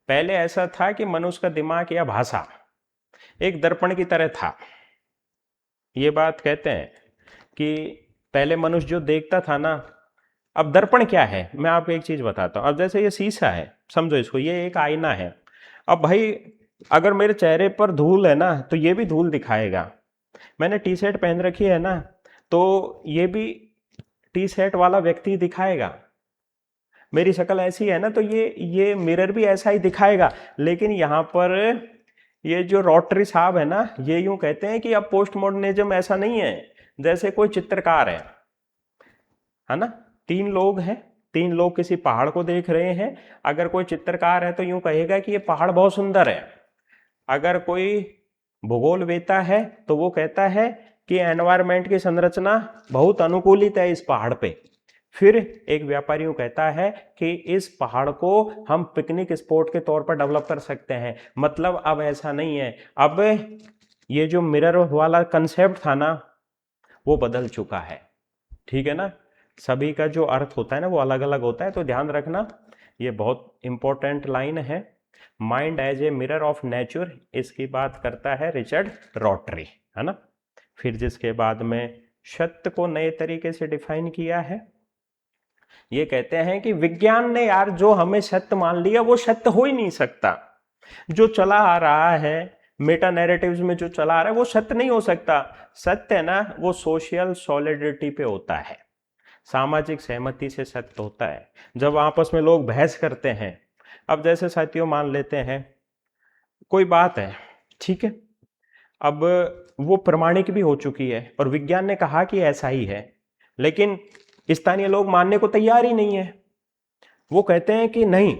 पहले ऐसा था कि मनुष्य का दिमाग या भाषा एक दर्पण की तरह था। ये बात कहते हैं कि पहले मनुष्य जो देखता था ना, अब दर्पण क्या है, मैं आपको एक चीज बताता हूं। अब जैसे ये शीशा है, समझो इसको, ये एक आईना है। अब भाई अगर मेरे चेहरे पर धूल है ना, तो ये भी धूल दिखाएगा। मैंने टी शर्ट पहन रखी है ना, तो ये भी टी शर्ट वाला व्यक्ति दिखाएगा। मेरी शक्ल ऐसी है ना, तो ये मिरर भी ऐसा ही दिखाएगा। लेकिन यहाँ पर ये जो रोटरी साहब है ना, ये यूं कहते हैं कि अब पोस्ट मॉडर्निज्म ऐसा नहीं है। जैसे कोई चित्रकार है ना, तीन लोग हैं, तीन लोग किसी पहाड़ को देख रहे हैं। अगर कोई चित्रकार है तो यूं कहेगा कि ये पहाड़ बहुत सुंदर है। अगर कोई भूगोल वेता है तो वो कहता है कि एनवायरमेंट की संरचना बहुत अनुकूलित है इस पहाड़ पे। फिर एक व्यापारी यूं कहता है कि इस पहाड़ को हम पिकनिक स्पॉट के तौर पर डेवलप कर सकते हैं। मतलब अब ऐसा नहीं है, अब ये जो मिरर वाला कंसेप्ट था ना, वो बदल चुका है। ठीक है ना, सभी का जो अर्थ होता है ना वो अलग अलग होता है, तो ध्यान रखना, ये बहुत इंपॉर्टेंट लाइन है। Mind as a mirror of nature, इसकी बात करता है रिचर्ड रॉटरी, है ना। फिर जिसके बाद में सत्य को नए तरीके से डिफाइन किया है। ये कहते हैं कि विज्ञान ने यार जो हमें सत्य मान लिया वो सत्य हो ही नहीं सकता। जो चला आ रहा है मेटा नैरेटिव्स में, जो चला आ रहा है वो सत्य नहीं हो सकता। सत्य है ना वो सोशल सॉलिडिटी पे होता है, सामाजिक सहमति से सत्य होता है। जब आपस में लोग बहस करते हैं, अब जैसे साथियों मान लेते हैं कोई बात है, ठीक है, अब वो प्रमाणिक भी हो चुकी है और विज्ञान ने कहा कि ऐसा ही है, लेकिन स्थानीय लोग मानने को तैयार ही नहीं है। वो कहते हैं कि नहीं,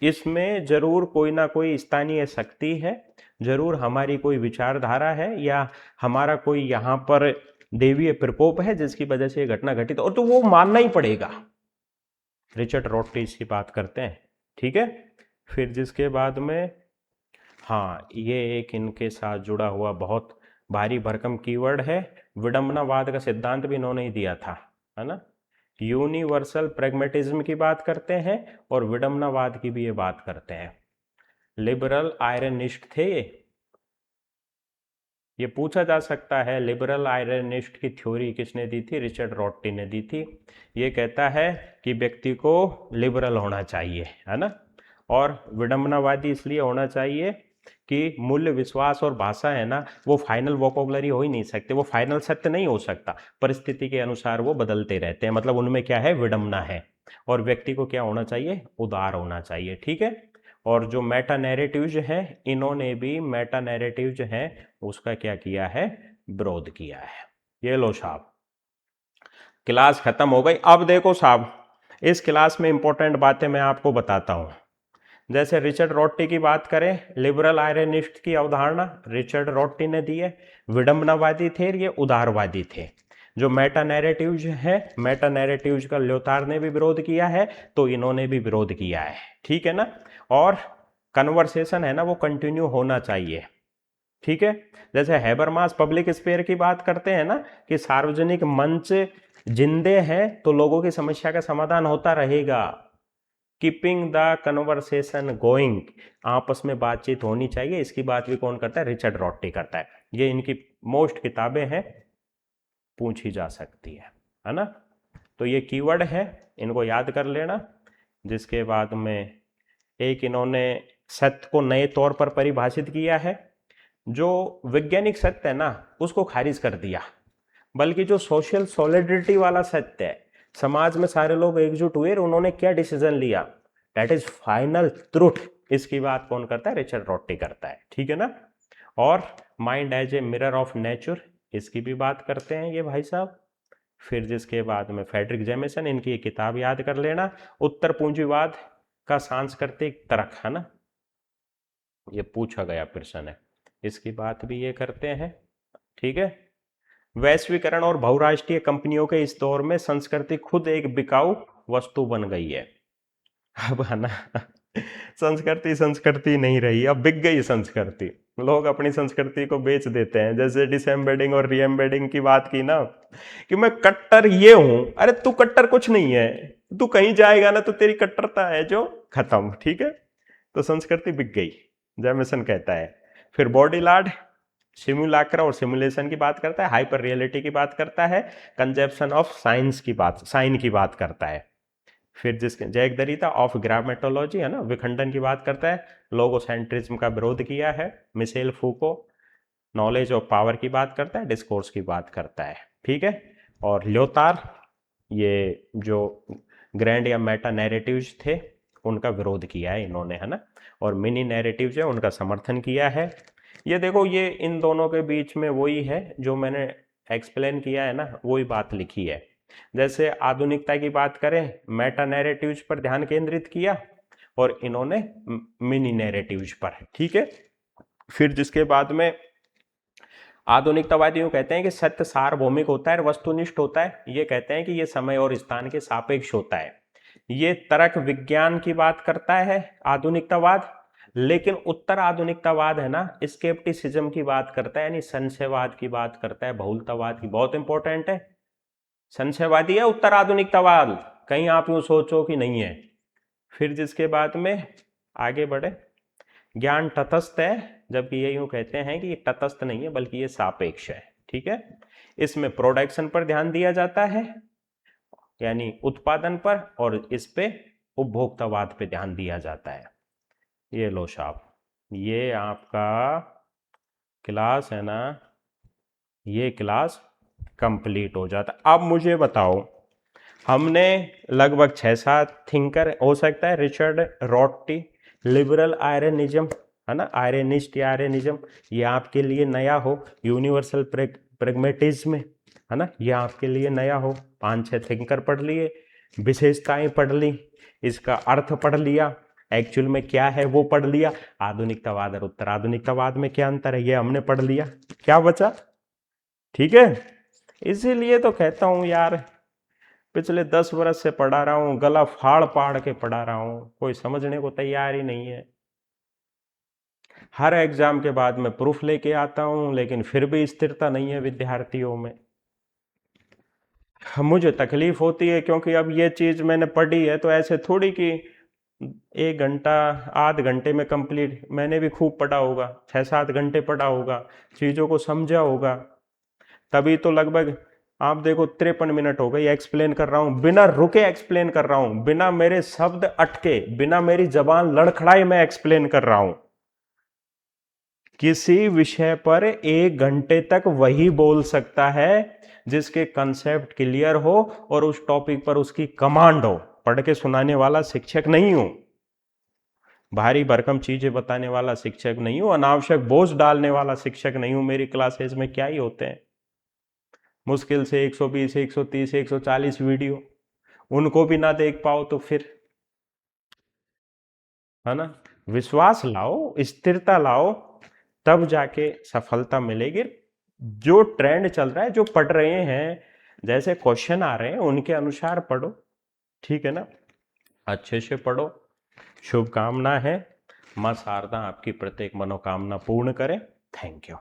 इसमें जरूर कोई ना कोई स्थानीय शक्ति है, जरूर हमारी कोई विचारधारा है, या हमारा कोई यहाँ पर देवीय प्रकोप है जिसकी वजह से ये घटना घटित, और तो वो मानना ही पड़ेगा। रिचर्ड रॉटरी की बात करते हैं। ठीक है, फिर जिसके बाद में, हाँ, ये एक इनके साथ जुड़ा हुआ बहुत भारी भरकम कीवर्ड है, विडंबनावाद का सिद्धांत भी इन्होंने ही दिया था, है ना। यूनिवर्सल प्रैग्मेटिज्म की बात करते हैं और विडंबनावाद की भी ये बात करते हैं। लिबरल आयरनिस्ट थे ये पूछा जा सकता है, लिबरल आयरनिस्ट की थ्योरी किसने दी थी? रिचर्ड रॉटरी ने दी थी। ये कहता है कि व्यक्ति को लिबरल होना चाहिए, है ना, और विडंबनावादी इसलिए होना चाहिए कि मूल्य, विश्वास और भाषा है ना, वो फाइनल वोकेबुलरी हो ही नहीं सकते, वो फाइनल सत्य नहीं हो सकता, परिस्थिति के अनुसार वो बदलते रहते हैं। मतलब उनमें क्या है? विडंबना है। और व्यक्ति को क्या होना चाहिए? उदार होना चाहिए। ठीक है, और जो मेटा नैरेटिव्स हैं, इन्होंने भी मेटा नैरेटिव्स हैं उसका क्या किया है? विरोध किया है। ये लो साहब, क्लास खत्म हो गई। अब देखो साहब, इस क्लास में इंपॉर्टेंट बातें मैं आपको बताता हूं। जैसे रिचर्ड रॉटरी की बात करें, लिबरल आयरनिस्ट की अवधारणा रिचर्ड रॉटरी ने दी है। विडंबनावादी थे, ये उदारवादी थे। जो मेटा नैरेटिव्स है, मेटा नैरेटिव्स का ल्योतार ने भी विरोध किया है, तो इन्होंने भी विरोध किया है। ठीक है ना, और कन्वर्सेशन है ना वो कंटिन्यू होना चाहिए। ठीक है, जैसे हैबरमास पब्लिक स्पेयर की बात करते हैं ना, कि सार्वजनिक मंच जिंदे हैं तो लोगों की समस्या का समाधान होता रहेगा। कीपिंग द कन्वर्सेशन गोइंग, आपस में बातचीत होनी चाहिए। इसकी बात भी कौन करता है? रिचर्ड रॉटरी करता है। ये इनकी मोस्ट किताबें हैं, पूछी जा सकती है ना। तो ये कीवर्ड है, इनको याद कर लेना। जिसके बाद में एक इन्होंने सत्य को नए तौर पर परिभाषित किया है। जो वैज्ञानिक सत्य है ना उसको खारिज कर दिया, बल्कि जो सोशल सॉलिडिटी वाला सत्य है, समाज में सारे लोग एकजुट हुए, उन्होंने क्या डिसीजन लिया, दैट इज फाइनल ट्रूथ, इसकी बात कौन करता है? रिचर्ड रॉटरी करता है। ठीक है ना, और mind as a mirror of nature, इसकी भी बात करते हैं ये भाई साहब। फिर जिसके बाद में फ्रेडरिक जेमिसन, इनकी एक किताब याद कर लेना, उत्तर पूंजीवाद का सांस्कृतिक तर्क, है ना, ये पूछा गया प्रश्न है, इसकी बात भी ये करते हैं। ठीक है, वैश्वीकरण और बहुराष्ट्रीय कंपनियों के इस दौर में संस्कृति खुद एक बिकाऊ वस्तु बन गई है। अब है ना, संस्कृति संस्कृति नहीं रही, अब बिक गई संस्कृति। लोग अपनी संस्कृति को बेच देते हैं। जैसे डिसएम्बेडिंग और रीएम्बेडिंग की बात की ना, कि मैं कट्टर ये हूं, अरे तू कट्टर कुछ नहीं है, तू कहीं जाएगा ना तो तेरी कट्टरता है जो खत्म, ठीक है। तो संस्कृति बिक गई, जेमिसन कहता है। फिर बॉडीलार्ड सिमुलाक्रा और सिमुलेशन की बात करता है, हाइपर रियलिटी की बात करता है, कंजेप्शन ऑफ साइंस की बात, साइन की बात करता है। फिर जिसके जैक दरीता ऑफ ग्रामेटोलॉजी है ना, विखंडन की बात करता है, लोगोसेंट्रिज्म का विरोध किया है। Michel Foucault knowledge of power की बात करता है, डिस्कोर्स की बात करता है, ठीक है। और ल्योतार ये जो ग्रैंड या मेटा नैरेटिव्स थे उनका विरोध किया है इन्होंने, है ना। और मिनी नैरेटिव्स है उनका समर्थन किया है। ये देखो, ये इन दोनों के बीच में वही है जो मैंने एक्सप्लेन किया है ना, वही बात लिखी है। जैसे आधुनिकता की बात करें, मेटा नैरेटिव्स पर ध्यान केंद्रित किया और इन्होंने मिनी नैरेटिव्स पर, ठीक है। फिर जिसके बाद में आधुनिकतावादी यूं कहते हैं कि सत्य सार्वभौमिक होता है और वस्तुनिष्ठ होता है। ये कहते हैं कि ये समय और स्थान के सापेक्ष होता है। ये तर्क विज्ञान की बात करता है आधुनिकतावाद, लेकिन उत्तर आधुनिकतावाद है ना, स्केप्टिसिज्म की बात करता है, यानी संशयवाद की बात करता है, बहुलतावाद की। बहुत इंपॉर्टेंट है, संशयवादी है उत्तर आधुनिकतावाद, कहीं आप यूं सोचो कि नहीं है। फिर जिसके बाद में आगे बढ़े, ज्ञान तटस्थ है, जबकि ये यूं कहते हैं कि ये तटस्थ नहीं है बल्कि ये सापेक्ष है, ठीक है। इसमें प्रोडक्शन पर ध्यान दिया जाता है, यानी उत्पादन पर, और इस पे उपभोक्तावाद पे ध्यान दिया जाता है। ये लो साहब, ये आपका क्लास है ना, ये क्लास कंप्लीट हो जाता। अब मुझे बताओ, हमने लगभग 6-7 थिंकर, हो सकता है रिचर्ड रॉटी, लिबरल आयरनिज्म है ना, आयरनिस्ट या आयरनिज्म, ये आपके लिए नया हो। यूनिवर्सल प्रेगमेटिज्म है ना, ये आपके लिए नया हो। 5-6 थिंकर पढ़ लिए, विशेषताएं पढ़ ली, इसका अर्थ पढ़ लिया, एक्चुअल में क्या है वो पढ़ लिया। आधुनिकतावाद और उत्तर आधुनिकतावाद में क्या अंतर है ये हमने पढ़ लिया, क्या बचा, ठीक है। इसीलिए तो कहता हूं यार, पिछले 10 वर्ष से पढ़ा रहा हूं, गला फाड़ फाड़ के पढ़ा रहा हूं, कोई समझने को तैयार ही नहीं है। हर एग्जाम के बाद मैं प्रूफ लेके आता हूं, लेकिन फिर भी स्थिरता नहीं है विद्यार्थियों में। मुझे तकलीफ होती है, क्योंकि अब ये चीज मैंने पढ़ी है, तो ऐसे थोड़ी कि 1 घंटा आध घंटे में कंप्लीट, मैंने भी खूब पढ़ा होगा, 6-7 घंटे पढ़ा होगा, चीजों को समझा होगा, तभी तो लगभग आप देखो 53 मिनट हो गई एक्सप्लेन कर रहा हूं, बिना रुके एक्सप्लेन कर रहा हूं, बिना मेरे शब्द अटके, बिना मेरी जबान लड़खड़ाए मैं एक्सप्लेन कर रहा हूं। किसी विषय पर 1 घंटे तक वही बोल सकता है जिसके कंसेप्ट क्लियर हो और उस टॉपिक पर उसकी कमांड हो। पढ़ के सुनाने वाला शिक्षक नहीं हूं, भारी भरकम चीजें बताने वाला शिक्षक नहीं हूं, अनावश्यक बोझ डालने वाला शिक्षक नहीं हूं। मेरी क्लासेस में क्या ही होते हैं, मुश्किल से 120, 130, 140 वीडियो, उनको भी ना देख पाओ तो फिर, है ना। विश्वास लाओ, स्थिरता लाओ, तब जाके सफलता मिलेगी। जो ट्रेंड चल रहा है, जो पढ़ रहे हैं, जैसे क्वेश्चन आ रहे हैं उनके अनुसार पढ़ो, ठीक है ना, अच्छे से पढ़ो। शुभकामना है, मां शारदा आपकी प्रत्येक मनोकामना पूर्ण करें। Thank you.